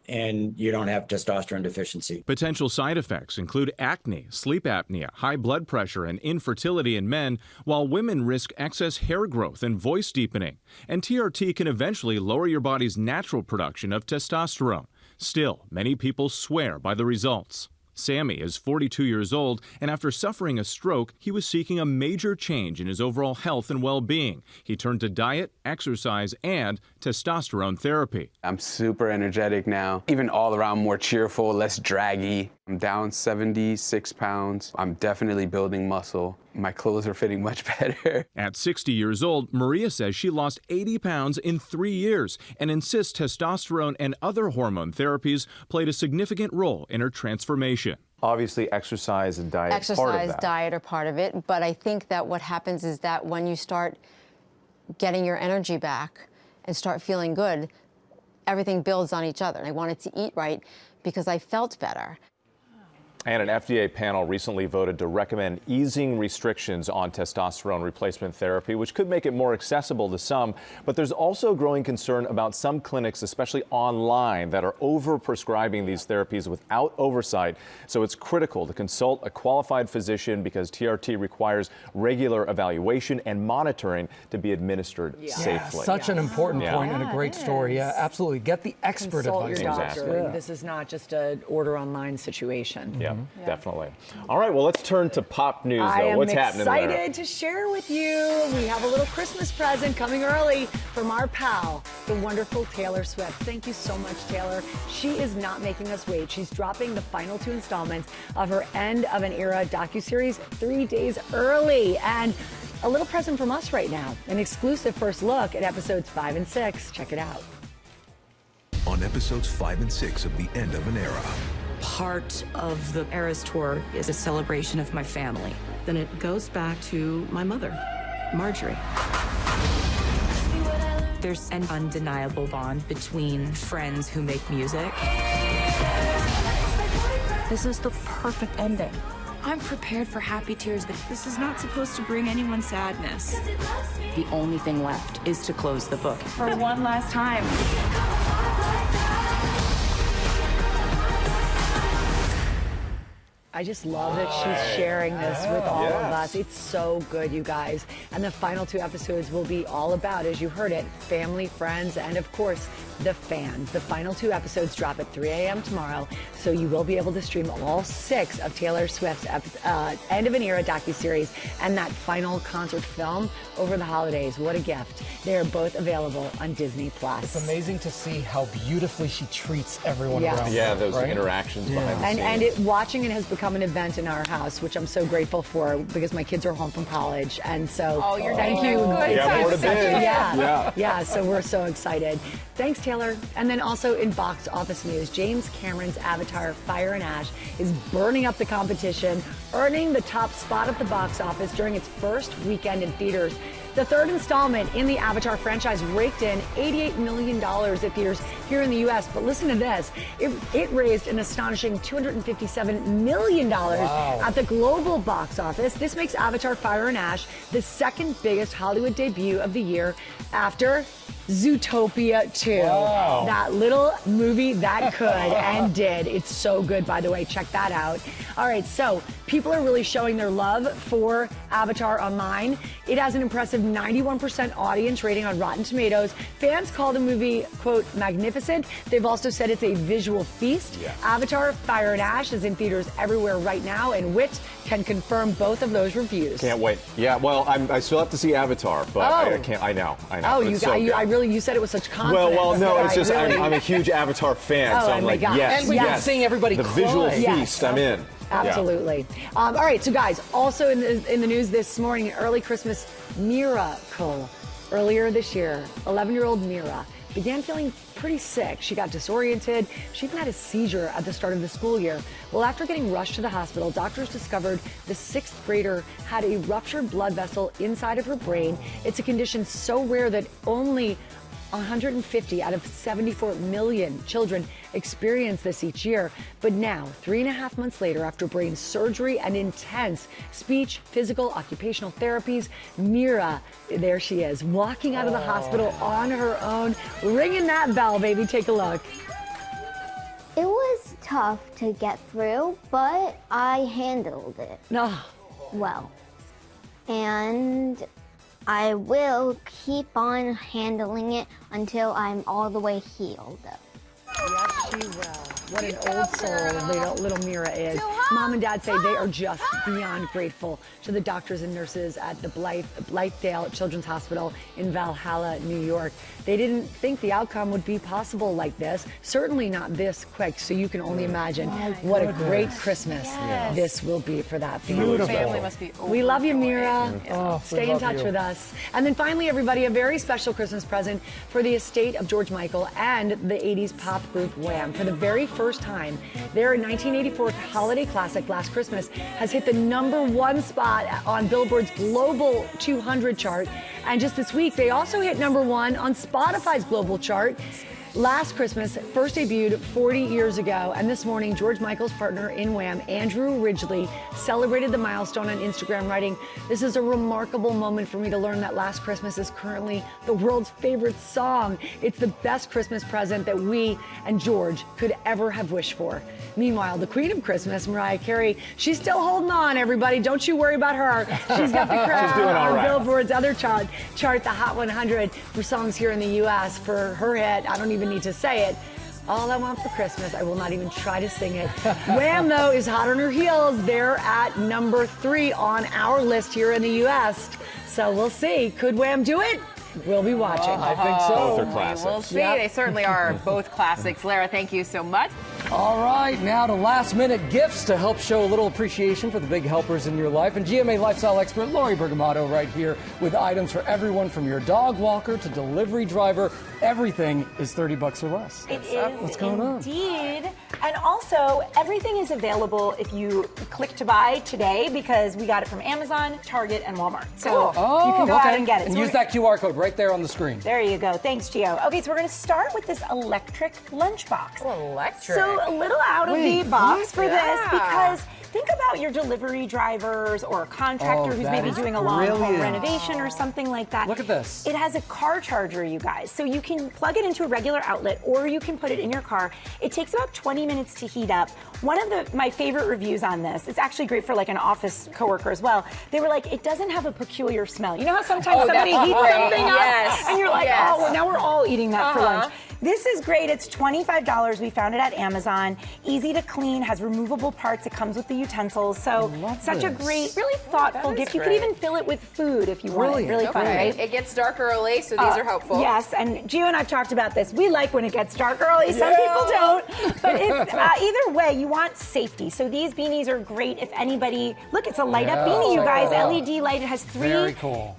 and you don't have testosterone deficiency. Potential side effects include acne, sleep apnea, high blood pressure, and infertility in men, while women risk excess hair growth and voice deepening. And TRT can eventually lower your body's natural production of testosterone. Still, many people swear by the results. Sammy is 42 years old, and after suffering a stroke, he was seeking a major change in his overall health and well-being. He turned to diet, exercise, and testosterone therapy. I'm super energetic now, even all around more cheerful, less draggy. I'm down 76 pounds. I'm definitely building muscle. My clothes are fitting much better. At 60 years old, Maria says she lost 80 pounds in 3 years and insists testosterone and other hormone therapies played a significant role in her transformation. Obviously, exercise and diet are part of that. Diet are part of it, but I think that what happens is that when you start getting your energy back and start feeling good, everything builds on each other. I wanted to eat right because I felt better. And an FDA panel recently voted to recommend easing restrictions on testosterone replacement therapy, which could make it more accessible to some. But there's also growing concern about some clinics, especially online, that are over-prescribing these therapies without oversight. So it's critical to consult a qualified physician because TRT requires regular evaluation and monitoring to be administered safely. Such an important point and a great story. Yeah, absolutely. Get the expert Consult advice. your doctor. Exactly. This is not just an order online situation. Yeah, definitely. All right, well, let's turn to pop news, though. What's happening there? I am excited to share with you. We have a little Christmas present coming early from our pal, the wonderful Taylor Swift. Thank you so much, Taylor. She is not making us wait. She's dropping the final 2 installments of her End of an Era docuseries 3 days early. And a little present from us right now, an exclusive first look at episodes 5 and 6. Check it out. On episodes 5 and 6 of The End of an Era. Part of the Eras tour is a celebration of my family. Then it goes back to my mother, Marjorie. There's an undeniable bond between friends who make music. This is the perfect ending. I'm prepared for happy tears, but this is not supposed to bring anyone sadness. The only thing left is to close the book. For one last time. I just love that she's sharing this with all of us. It's so good, you guys. And the final 2 episodes will be all about, as you heard it, family, friends, and of course, the fans. The final 2 episodes drop at 3 a.m. tomorrow, so you will be able to stream all 6 of Taylor Swift's End of an Era docuseries and that final concert film over the holidays. What a gift. They are both available on Disney+. It's amazing to see how beautifully she treats everyone around her. Yeah, those right? interactions behind the scenes. And watching it has become an event in our house, which I'm so grateful for because my kids are home from college, and so thank you. More to binge. Yeah, so we're so excited. Thanks, Taylor. And then also in box office news, James Cameron's Avatar Fire and Ash is burning up the competition, earning the top spot at the box office during its first weekend in theaters. The 3rd installment in the Avatar franchise raked in $88 million at theaters here in the U.S. But listen to this. It raised an astonishing $257 million at the global box office. This makes Avatar Fire and Ash the 2nd biggest Hollywood debut of the year after Zootopia 2. Wow. That little movie that could and did. It's so good, by the way. Check that out. All right, so People are really showing their love for Avatar online. It has an impressive 91% audience rating on Rotten Tomatoes. Fans call the movie, quote, magnificent. They've also said it's a visual feast. Yeah. Avatar Fire and Ash is in theaters everywhere right now, and Wit can confirm both of those reviews. Can't wait. Yeah, well, I still have to see Avatar, but I can't. I know. Oh, you said it with such confidence. Well, no, it's just I'm a huge Avatar fan, so I'm like, yes, and we've been seeing everybody the visual feast. I'm in. Absolutely. Yeah. All right, so guys, also in the news this morning, an early Christmas miracle. Earlier this year, 11-year-old Mira began feeling pretty sick. She got disoriented. She even had a seizure at the start of the school year. Well, after getting rushed to the hospital, doctors discovered the 6th grader had a ruptured blood vessel inside of her brain. It's a condition so rare that only 150 out of 74 million children experience this each year. But now, 3.5 months later, after brain surgery and intense speech, physical, occupational therapies, Mira, there she is, walking out of the hospital on her own, ringing that bell, baby. Take a look. It was tough to get through, but I handled it well. And I will keep on handling it until I'm all the way healed. Yes, she will. What an old soul little Mira is. Mom and Dad say they are just beyond grateful to the doctors and nurses at the Blythedale Children's Hospital in Valhalla, New York. They didn't think the outcome would be possible like this, certainly not this quick, so you can only imagine what a great Christmas this will be for that family. The family must be We love you, Mira. Stay in touch with us. And then finally, everybody, a very special Christmas present for the estate of George Michael and the 80s pop group Wham. For the very first time, their 1984 holiday classic, Last Christmas, has hit the #1 spot on Billboard's Global 200 chart. And just this week, they also hit #1 on Spotify's global chart. Last Christmas first debuted 40 years ago, and this morning, George Michael's partner in Wham, Andrew Ridgeley, celebrated the milestone on Instagram, writing, "This is a remarkable moment for me to learn that Last Christmas is currently the world's favorite song. It's the best Christmas present that we and George could ever have wished for." Meanwhile, the Queen of Christmas, Mariah Carey, she's still holding on, everybody. Don't you worry about her. She's got the crown She's doing all right. on Billboard's other chart, the Hot 100 for songs here in the U.S. for her hit, I don't even need to say it, All I Want for Christmas. I will not even try to sing it. Wham, though, is hot on her heels. They're at #3 on our list here in the U.S. So we'll see. Could Wham do it? We'll be watching. I think so. Both are classics. We'll see. They certainly are both classics. Lara, thank you so much. All right, now to last-minute gifts to help show a little appreciation for the big helpers in your life. And GMA lifestyle expert Lori Bergamatto right here with items for everyone from your dog walker to delivery driver. Everything is $30 or less. It is What's going on? Indeed. And also, everything is available if you click to buy today because we got it from Amazon, Target, and Walmart. So you can go out and get it. And So use that QR code right there on the screen. There you go. Thanks, Gio. Okay, so we're going to start with this electric lunchbox. Electric. So a little out of the box for this because think about your delivery drivers or a contractor who's maybe doing a long home renovation or something like that. Look at this. It has a car charger, you guys. So you can plug it into a regular outlet or you can put it in your car. It takes about 20 minutes to heat up. One of my favorite reviews on this, it's actually great for like an office coworker as well. They were like, it doesn't have a peculiar smell. You know how sometimes somebody heats something up and you're like, oh, well, now we're all eating that for lunch. This is great. It's $25. We found it at Amazon. Easy to clean, has removable parts. It comes with the utensils. So such a great, really thoughtful gift. You could even fill it with food if you want it. Really fun, right? It gets dark early, so these are helpful. Yes, and Gio and I've talked about this. We like when it gets dark early. Some people don't. But if, either way, you want safety. So these beanies are great if anybody, look, it's a light up beanie, you guys. LED light. It has 3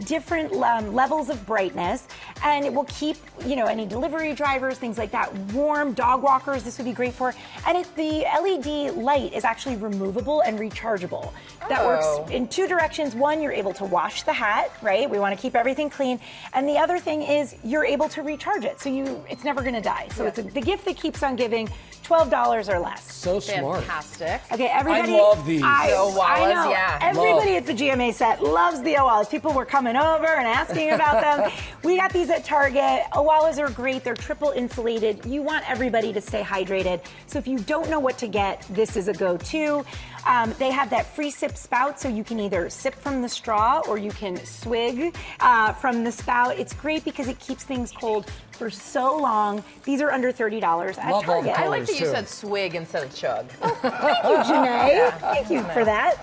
different levels of brightness. And it will keep, any delivery drivers, things like that, warm. Dog walkers, this would be great for. And the LED light is actually removable and rechargeable. That works in 2 directions. One, you're able to wash the hat, right? We want to keep everything clean. And the other thing is you're able to recharge it. So it's never going to die. So it's the gift that keeps on giving, $12 or less. So smart. Fantastic. Okay, everybody. I love these. I know. Everybody at the GMA set loves the Owalas. People were coming over and asking about them. We got these at Target. Owalas are great. They're triple insulated. You want everybody to stay hydrated. So if you don't know what to get, this is a go-to. They have that free sip spout, so you can either sip from the straw or you can swig from the spout. It's great because it keeps things cold for so long. These are under $30 at Target. I like that you said swig instead of chug. Thank you, Janae. Thank you for that.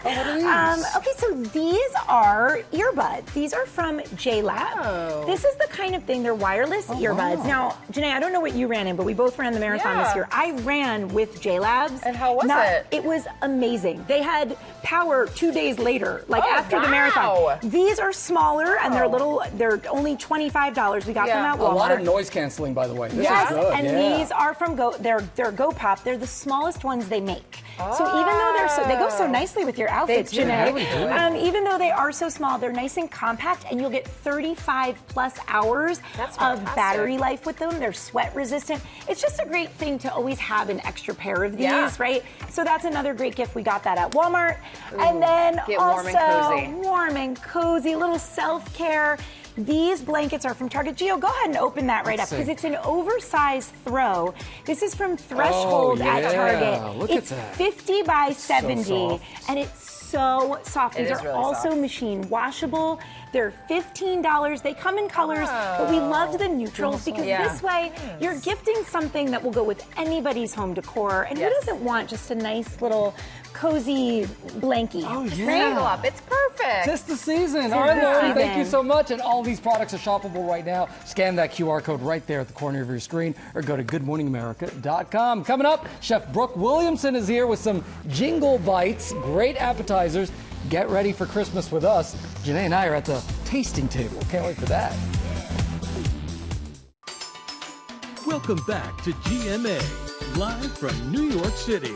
Okay, so these are earbuds. These are from JLab. This is the kind of thing, they're wireless earbuds. Now, Janae, I don't know what you ran in, but we both ran the marathon this year. I ran with JLabs. And how was it? It was amazing. They had power 2 days later, like after the marathon. These are smaller and they're only $25. We got them at Walmart. A lot of noise canceling, by the way. This yes, is good. And these are from they're Go Pop. They're the smallest ones they make. So even though they go so nicely with your outfits, Janae. Even though they are so small, they're nice and compact, and you'll get 35 plus hours of battery life with them. They're sweat resistant. It's just a great thing to always have an extra pair of these, right? So that's another great gift. We got that at Walmart. And then get also warm and cozy, a little self-care. These blankets are from Target. Gio, go ahead and open that right up because it's an oversized throw. This is from Threshold at Target. Look it's at that. 50 by 70, so and it's so soft. These are really also soft. machine washable. They're $15. They come in colors, but we loved the neutrals because this way you're gifting something that will go with anybody's home decor. And who doesn't want just a nice little cozy blankie? Snuggle up. It's perfect. Tis the season. All right, Lori, thank you so much. And all these products are shoppable right now. Scan that QR code right there at the corner of your screen or go to goodmorningamerica.com. Coming up, Chef Brooke Williamson is here with some Jingle Bites, great appetizers. Get ready for Christmas with us. Janae and I are at the tasting table. Can't wait for that. Welcome back to GMA, live from New York City.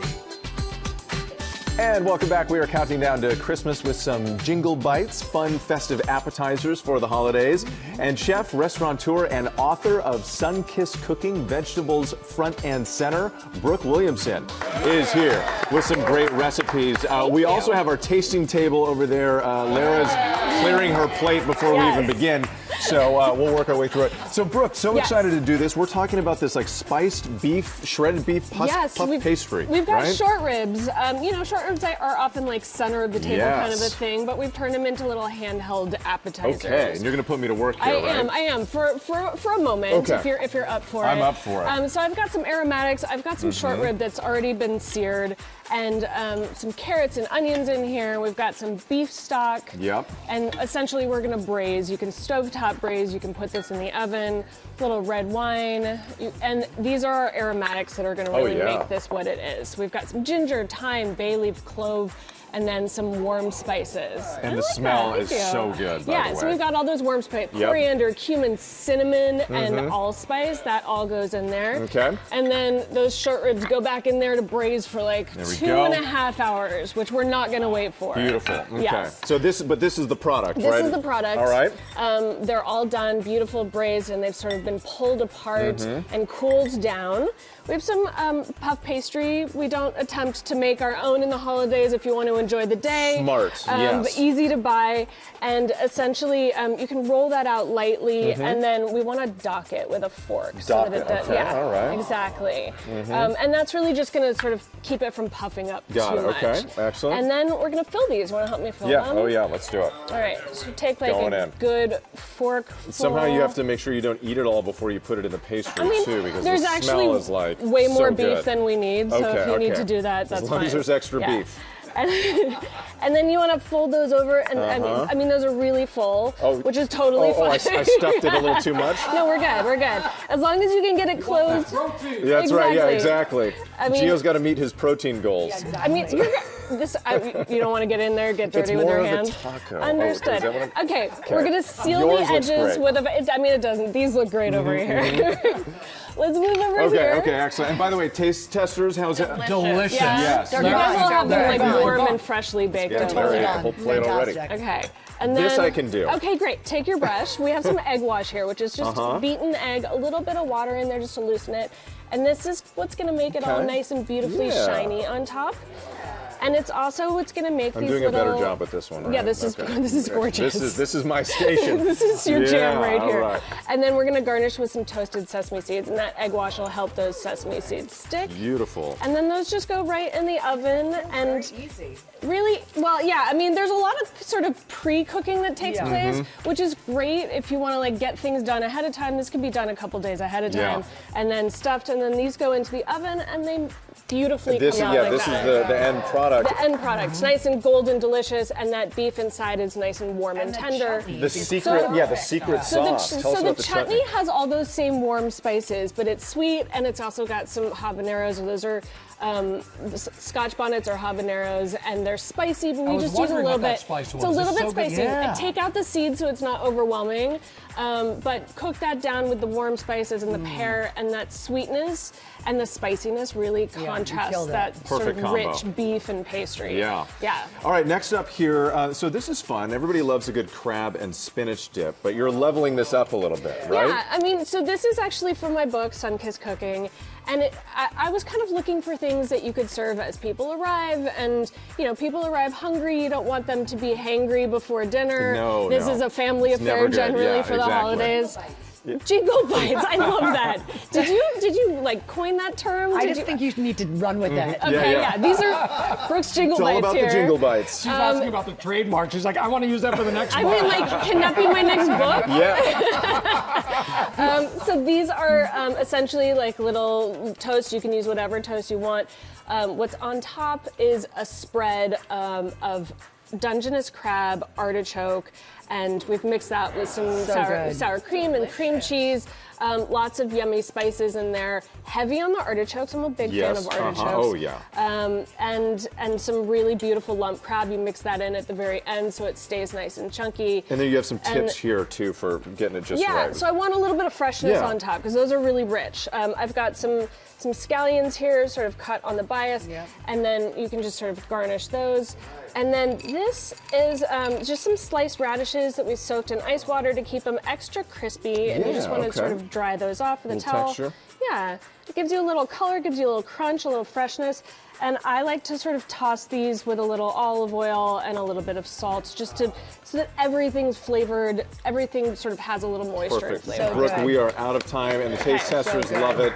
And welcome back. We are counting down to Christmas with some Jingle Bites, fun, festive appetizers for the holidays. And chef, restaurateur, and author of Sun-Kissed Cooking, Vegetables Front and Center, Brooke Williamson is here with some great recipes. We also have our tasting table over there. Lara's clearing her plate before we even begin. So we'll work our way through it. So Brooke, so excited to do this. We're talking about this like spiced beef, shredded beef puff pastry. We've got short ribs. Short ribs are often like center of the table kind of a thing, but we've turned them into little handheld appetizers. Okay, and you're gonna put me to work here, I am for a moment. Okay. If you're up for it. I'm up for it. So I've got some aromatics. I've got some short rib that's already been seared, and some carrots and onions in here. We've got some beef stock. Yep. And essentially we're gonna braise. You can stovetop braise. You can put this in the oven. Little red wine, and these are our aromatics that are gonna really make this what it is. We've got some ginger, thyme, bay leaf, clove, and then some warm spices. And the smell is so good, by the way. So we've got all those warm spices, coriander, cumin, cinnamon, and allspice. That all goes in there. Okay. And then those short ribs go back in there to braise for like 2.5 hours, which we're not gonna wait for. Beautiful. Okay. Yes. So this is the product, right? This is the product. All right. They're all done, beautiful braised, and they've sort of been pulled apart and cooled down. We have some puff pastry. We don't attempt to make our own in the holidays if you want to enjoy the day. Smart, yes. But easy to buy. And essentially, you can roll that out lightly, and then we want to dock it with a fork. Dock it, okay, all right. Exactly. And that's really just going to sort of keep it from puffing up too much. Okay, excellent. And then we're going to fill these. Want to help me fill them? Oh yeah, let's do it. All right, so take like a good fork full. Somehow you have to make sure you don't eat it all before you put it in the pastry too, because there's the smell is like way more so beef good. than we need, so if you need to do that, that's fine. As long as there's extra beef. And then you want to fold those over, and I mean those are really full, which is totally fine. I stuffed it a little too much? No, we're good, we're good. As long as you can get it closed. Yeah, that's right, yeah, exactly. I mean, Gio's got to meet his protein goals. Yeah, exactly. I mean, you don't want to get in there, get dirty with your hands. It's more of a taco. Understood. Okay, we're going to seal the edges with I mean, it doesn't. These look great over here. Let's move over here. Okay, excellent. And by the way, taste testers, how's it? Delicious. Yes. You guys will have them like warm and freshly baked over totally here. done. Whole plate already. Okay. And then, this I can do. Okay, great. Take your brush. We have some egg wash here, which is just beaten egg, a little bit of water in there just to loosen it. And this is what's going to make it all nice and beautifully shiny on top. And it's also what's going to make I'm these doing little... a better job with this one, right? Yeah, this is gorgeous. This is my station. This is your jam right here. All right. And then we're going to garnish with some toasted sesame seeds, and that egg wash will help those sesame seeds stick. Beautiful. And then those just go right in the oven. And really, well, yeah, I mean, there's a lot of sort of pre-cooking that takes place, which is great if you want to like get things done ahead of time. This could be done a couple days ahead of time, and then stuffed, and then these go into the oven, and they beautifully come out like this that. is the end product. The end product. It's nice and golden, delicious, and that beef inside is nice and warm and tender. The secret, the secret sauce. Tell us So about the chutney has all those same warm spices, but it's sweet, and it's also got some habaneros. Those are Scotch bonnets or habaneros, and they're spicy, but we just use a little bit. It's a little bit spicy. Take out the seeds so it's not overwhelming, but cook that down with the warm spices and the pear, and that sweetness and the spiciness really contrasts that sort of rich beef and pastry. Yeah. Yeah. All right, next up here, so this is fun. Everybody loves a good crab and spinach dip, but you're leveling this up a little bit, right? Yeah, I mean, so this is actually from my book, Sun-Kissed Cooking. And I was kind of looking for things that you could serve as people arrive, and you know, people arrive hungry. You don't want them to be hangry before dinner. This is a family affair generally for the holidays. Jingle bites, I love that. Did you like coin that term? I just think you need to run with it. Okay, yeah. These are Brooke's jingle bites here. It's all about the jingle bites. She's asking about the trademark. She's like, I want to use that for the next book. I mean, like, can that be my next book? Yeah. So these are essentially like little toasts. You can use whatever toast you want. What's on top is a spread of Dungeness crab, artichoke, and we've mixed that with some sour cream and cream cheese. Lots of yummy spices in there. Heavy on the artichokes. I'm a big fan of artichokes. Oh yeah. And some really beautiful lump crab. You mix that in at the very end so it stays nice and chunky. And then you have some tips here too for getting it just right. Yeah, so I want a little bit of freshness on top because those are really rich. I've got some scallions here, sort of cut on the bias, and then you can just sort of garnish those. And then this is just some sliced radishes that we soaked in ice water to keep them extra crispy, and you just want to sort of dry those off with a towel. Texture. Yeah, it gives you a little color, gives you a little crunch, a little freshness. And I like to sort of toss these with a little olive oil and a little bit of salt, just so that everything's flavored, everything sort of has a little moisture and flavor. So Brooke, we are out of time, and the taste testers love it.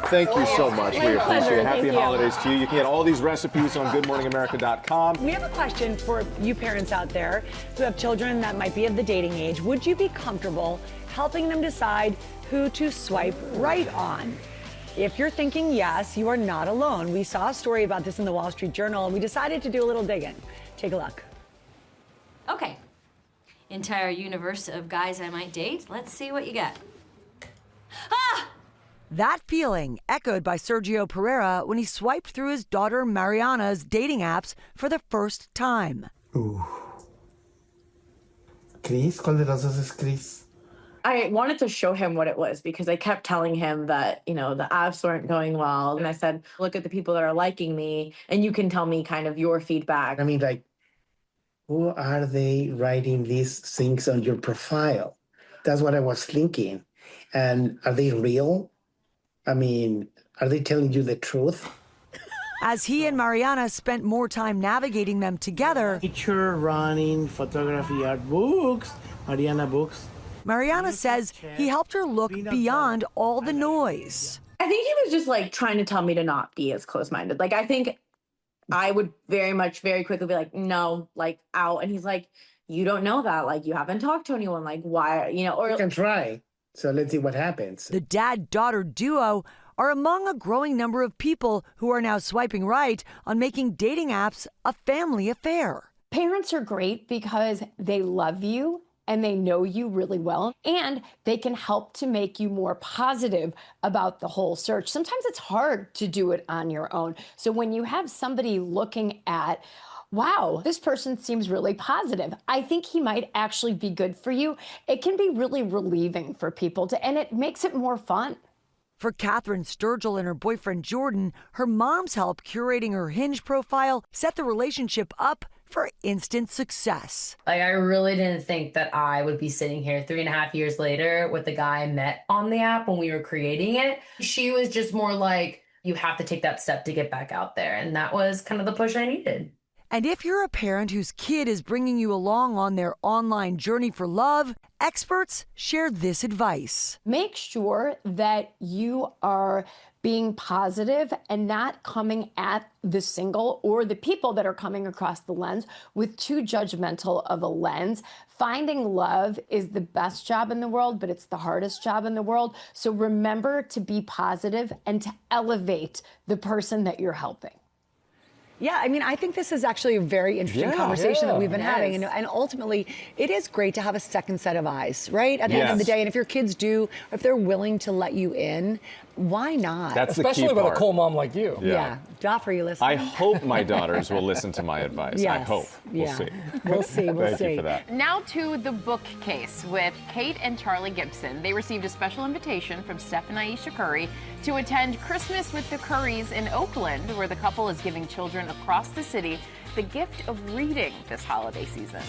Thank you so much. We appreciate it. Happy holidays to you. You can get all these recipes on GoodMorningAmerica.com. We have a question for you parents out there who have children that might be of the dating age. Would you be comfortable helping them decide who to swipe right on? If you're thinking yes, you are not alone. We saw a story about this in the Wall Street Journal, and we decided to do a little digging. Take a look. Okay. Entire universe of guys I might date. Let's see what you get. Ah! That feeling echoed by Sergio Pereira when he swiped through his daughter Mariana's dating apps for the first time. Chris, ¿cuál de las dos es Chris? I wanted to show him what it was because I kept telling him that, you know, the apps weren't going well. And I said, look at the people that are liking me and you can tell me kind of your feedback. I mean, like, who are they writing these things on your profile? That's what I was thinking. And are they real? I mean, are they telling you the truth? As he and Mariana spent more time navigating them together, Nature, running, photography, art, books, Mariana books. Mariana says he helped her look beyond all the noise. I think he was just like trying to tell me to not be as close-minded. Like, I think I would very quickly be like, no, like out. And he's like, you don't know that. Like, you haven't talked to anyone. Like, why, you know, or you can try. So let's see what happens. The dad-daughter duo are among a growing number of people who are now swiping right on making dating apps a family affair. Parents are great because they love you and they know you really well, and they can help to make you more positive about the whole search. Sometimes it's hard to do it on your own. So when you have somebody looking at, wow, this person seems really positive, I think he might actually be good for you, it can be really relieving for people, and it makes it more fun. For Catherine Sturgill and her boyfriend Jordan, her mom's help curating her Hinge profile set the relationship up for instant success. Like, I really didn't think that I would be sitting here 3.5 years later with the guy I met on the app when we were creating it. She was just more like, You have to take that step to get back out there. And that was kind of the push I needed. And if you're a parent whose kid is bringing you along on their online journey for love, experts share this advice. Make sure that you are being positive and not coming at the single or the people that are coming across the lens with too judgmental of a lens. Finding love is the best job in the world, but it's the hardest job in the world. So remember to be positive and to elevate the person that you're helping. Yeah, I mean, I think this is actually a very interesting conversation that we've been having. And ultimately, it is great to have a second set of eyes, right? At the end of the day. And if your kids do, if they're willing to let you in, why not? That's especially with a cool mom like you. Yeah. Joff, are you listening? I hope my daughters will listen to my advice. Yes. I hope. We'll see. We'll see. We'll Thank see. you for that. Now to the book case with Kate and Charlie Gibson. They received a special invitation from Steph and Aisha Curry to attend Christmas with the Currys in Oakland, where the couple is giving children across the city the gift of reading this holiday season.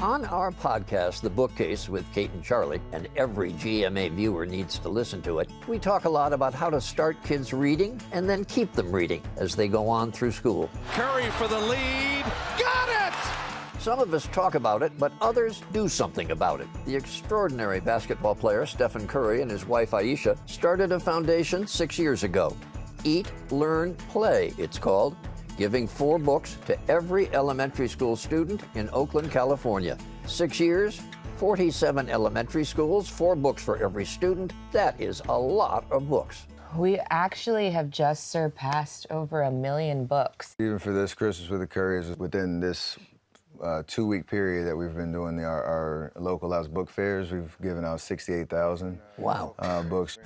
On our podcast, The Bookcase with Kate and Charlie, and every GMA viewer needs to listen to it, we talk a lot about how to start kids reading and then keep them reading as they go on through school. Curry for the lead. Got it! Some of us talk about it, but others do something about it. The extraordinary basketball player Stephen Curry and his wife Aisha started a foundation 6 years ago. Eat, Learn, Play, it's called, giving 4 books to every elementary school student in Oakland, California. 6 years, 47 elementary schools, 4 books for every student. That is a lot of books. We actually have just surpassed over 1 million books. Even for this Christmas with the Currys, within this 2-week period that we've been doing our localized book fairs, we've given out 68,000 books.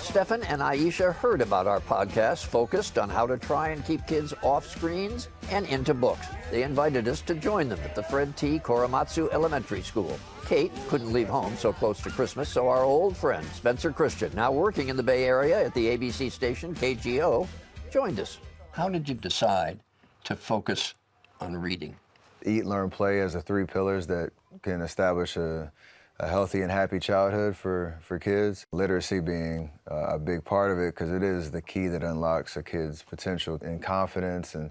Stephen and Aisha heard about our podcast focused on how to try and keep kids off screens and into books. They invited us to join them at the Fred T. Korematsu Elementary School. Kate couldn't leave home so close to Christmas, so our old friend Spencer Christian, now working in the Bay Area at the ABC station KGO, joined us. How did you decide to focus on reading? Eat, Learn, Play as the 3 pillars that can establish a healthy and happy childhood for kids. Literacy being a big part of it, because it is the key that unlocks a kid's potential and confidence and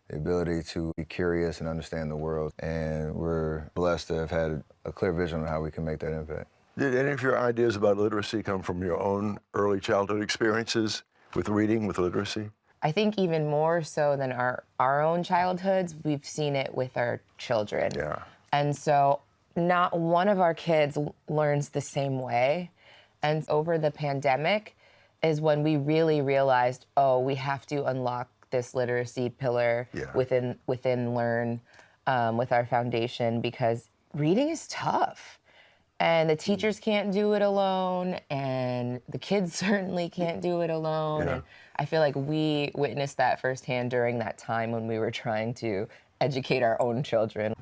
the ability to be curious and understand the world. And we're blessed to have had a clear vision on how we can make that impact. Did any of your ideas about literacy come from your own early childhood experiences with reading, with literacy? I think even more so than our own childhoods, we've seen it with our children. Yeah. And so not one of our kids learns the same way. And over the pandemic is when we really realized, oh, we have to unlock this literacy pillar within Learn with our foundation, because reading is tough. And the teachers can't do it alone, and the kids certainly can't do it alone. Yeah. And I feel like we witnessed that firsthand during that time when we were trying to educate our own children.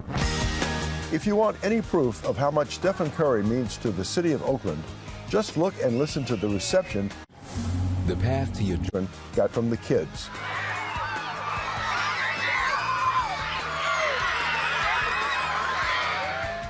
If you want any proof of how much Stephen Curry means to the city of Oakland, just look and listen to the reception the path to your dream got from the kids.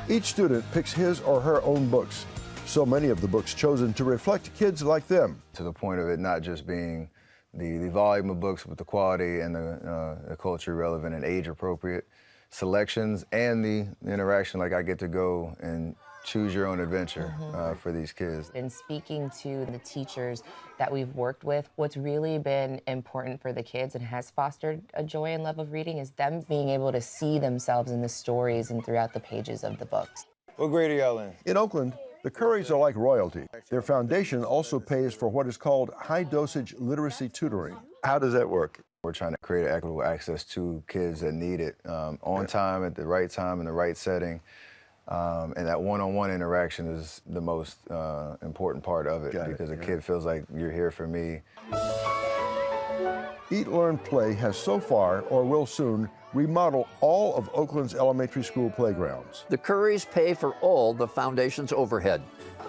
Each student picks his or her own books. So many of the books chosen to reflect kids like them. To the point of it not just being the volume of books, but the quality and the culture relevant and age appropriate selections, and the interaction, like I get to go and choose your own adventure for these kids. In speaking to the teachers that we've worked with, what's really been important for the kids and has fostered a joy and love of reading is them being able to see themselves in the stories and throughout the pages of the books. What grade are y'all in? In Oakland, the Currys are like royalty. Their foundation also pays for what is called high-dosage literacy tutoring. How does that work? We're trying to create equitable access to kids that need it on time, at the right time, in the right setting. And that one-on-one interaction is the most important part of it, because a kid feels like you're here for me. Eat, Learn, Play has so far, or will soon, remodel all of Oakland's elementary school playgrounds. The Currys pay for all the foundation's overhead.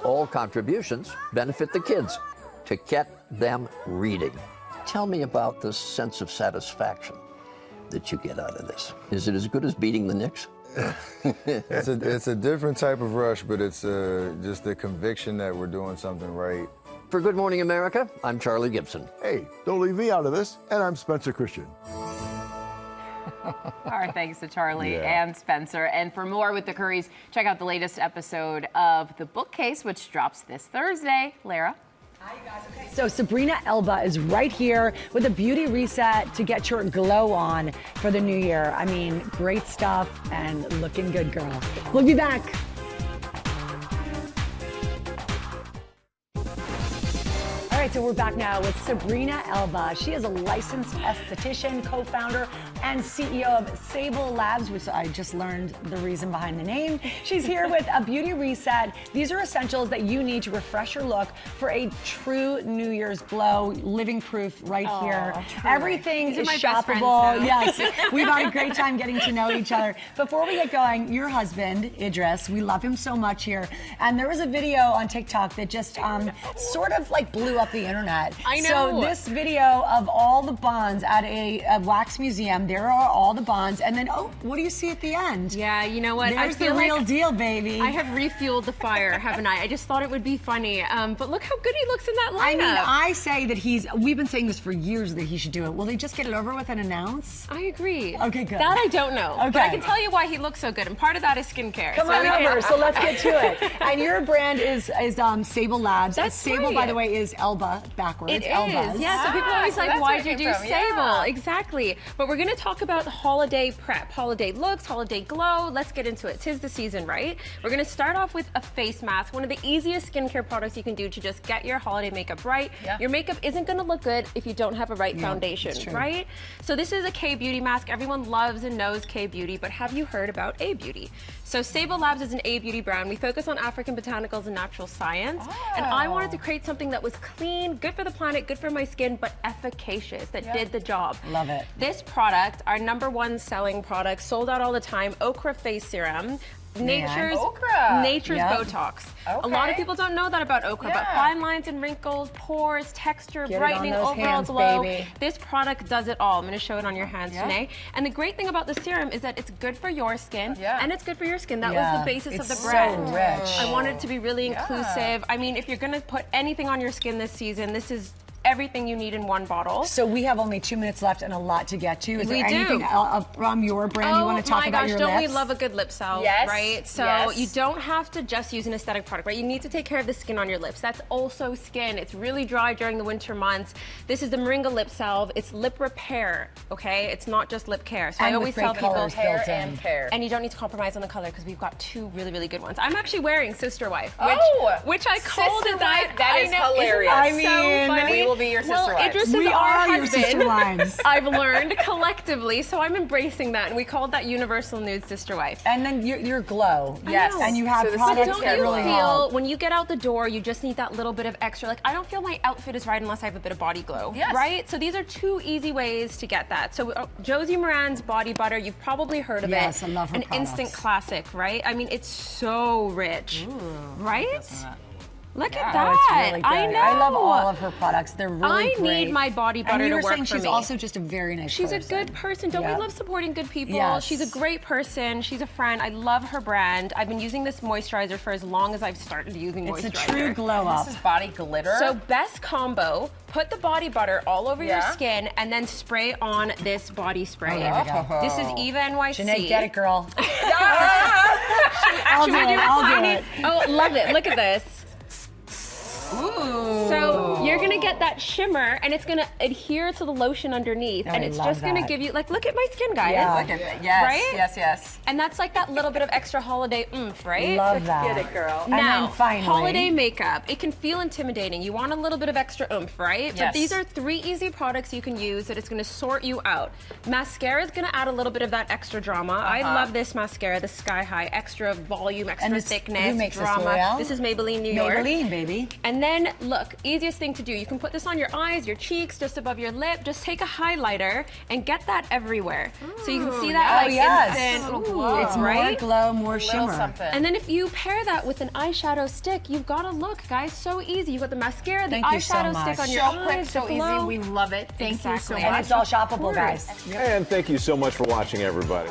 All contributions benefit the kids to get them reading. Tell me about the sense of satisfaction that you get out of this. Is it as good as beating the Knicks? It's a different type of rush, but it's just the conviction that we're doing something right For Good Morning America, I'm Charlie Gibson. Hey, don't leave me out of this. And I'm Spencer Christian. Our thanks to Charlie and Spencer. And for more with the Currys, check out the latest episode of The Bookcase, which drops this Thursday. Lara? Hi, you guys. Okay. So Sabrina Elba is right here with a beauty reset to get your glow on for the new year. I mean, great stuff and looking good, girl. We'll be back. All right, so we're back now with Sabrina Elba. She is a licensed esthetician, co-founder, and CEO of Sable Labs, which I just learned the reason behind the name. She's here with a beauty reset. These are essentials that you need to refresh your look for a true New Year's glow, living proof right here. Truly. Everything is shoppable. Yes, we've had a great time getting to know each other. Before we get going, your husband, Idris, we love him so much here. And there was a video on TikTok that just sort of like blew up the internet. I know. So this video of all the bonds at a wax museum, there are all the bonds, and then, oh, what do you see at the end? Yeah, you know what? There's the real deal, baby. I have refueled the fire, haven't I? I just thought it would be funny. But look how good he looks in that lineup. I mean, I say that we've been saying this for years that he should do it. Will they just get it over with and announce? I agree. Okay, good. That I don't know. Okay. But I can tell you why he looks so good, and part of that is skincare. Come on over, so let's get to it. And your brand is Sable Labs. That's Sable, right. By the way, is Elba backwards. It Elbas. is, yeah. So people always so like, that's why'd where you it do came from. Sable? Yeah. Exactly. But we're going to talk about holiday prep, holiday looks, holiday glow. Let's get into it. 'Tis the season, right? We're going to start off with a face mask, one of the easiest skincare products you can do to just get your holiday makeup right. Yeah. Your makeup isn't going to look good if you don't have a right foundation, right? So this is a K-Beauty mask. Everyone loves and knows K-Beauty, but have you heard about A-Beauty? So Sable Labs is an A-Beauty brand. We focus on African botanicals and natural science. And I wanted to create something that was clean, good for the planet, good for my skin, but efficacious, that did the job. Love it. This product, our #1 selling product, sold out all the time, Okra Face Serum. Nature's Botox. A lot of people don't know that about okra, but fine lines and wrinkles, pores, texture, brightening, overall glow. Baby. This product does it all. I'm going to show it on your hands today. And the great thing about the serum is that it's good for your skin and it's good for your skin. That was the basis of the brand. So rich. I wanted it to be really inclusive. I mean, if you're going to put anything on your skin this season, this is everything you need in one bottle. So we have only 2 minutes left and a lot to get to. Is we there anything from your brand you want to talk about your lips? Oh my gosh, don't we love a good lip salve, right? So you don't have to just use an aesthetic product, right? You need to take care of the skin on your lips. That's also skin. It's really dry during the winter months. This is the Moringa lip salve. It's lip repair, okay? It's not just lip care. So I always tell people hair and care. And you don't need to compromise on the color because we've got 2 really, really good ones. I'm actually wearing Sister Wife, which I called it that. That is hilarious. I mean, so funny. We will be your sister wives. Idris is our husband. I've learned collectively, so I'm embracing that, and we called that universal nude sister wife. And then your glow. Yes. And you have products that really help. When you get out the door, you just need that little bit of extra. Like, I don't feel my outfit is right unless I have a bit of body glow. Yes. Right? So these are 2 easy ways to get that. So Josie Moran's Body Butter, you've probably heard of it. Yes, I love her An products. instant classic, right? I mean, it's so rich. Right? Look at that. It's really good. I know. I love all of her products. They're really great. I need my body butter to work for me. And you were saying she's also just a very nice person. She's a good person. Don't we love supporting good people? Yes. She's a great person. She's a friend. I love her brand. I've been using this moisturizer for as long as I've started using moisturizer. It's a true glow up. This is body glitter. So best combo, put the body butter all over your skin and then spray on this body spray. This is Eva NYC. Janae, get it, girl. I'll do it. Oh, love it. Look at this. Ooh. So you're gonna get that shimmer, and it's gonna adhere to the lotion underneath, and it's just gonna give you, like, look at my skin, guys. Look at that. Yes, right? yes. And that's like that little bit of extra holiday oomph, right? Love that. Get it, girl. And now, then finally, holiday makeup. It can feel intimidating. You want a little bit of extra oomph, right? Yes. But these are 3 easy products you can use that is gonna sort you out. Mascara is gonna add a little bit of that extra drama. I love this mascara, the Sky High, extra volume, extra thickness, who makes drama. This is Maybelline New York. Maybelline, baby. And then, look, easiest thing to do, you can put this on your eyes, your cheeks, just above your lip. Just take a highlighter and get that everywhere. So you can see that instant glow, it's more glow, more shimmer. And then if you pair that with an eyeshadow stick, you've got a look, guys. So easy. You've got the mascara, the eyeshadow stick on your eyes. So quick, so easy. We love it. Thank you so much. And it's all shoppable, guys. And thank you so much for watching, everybody.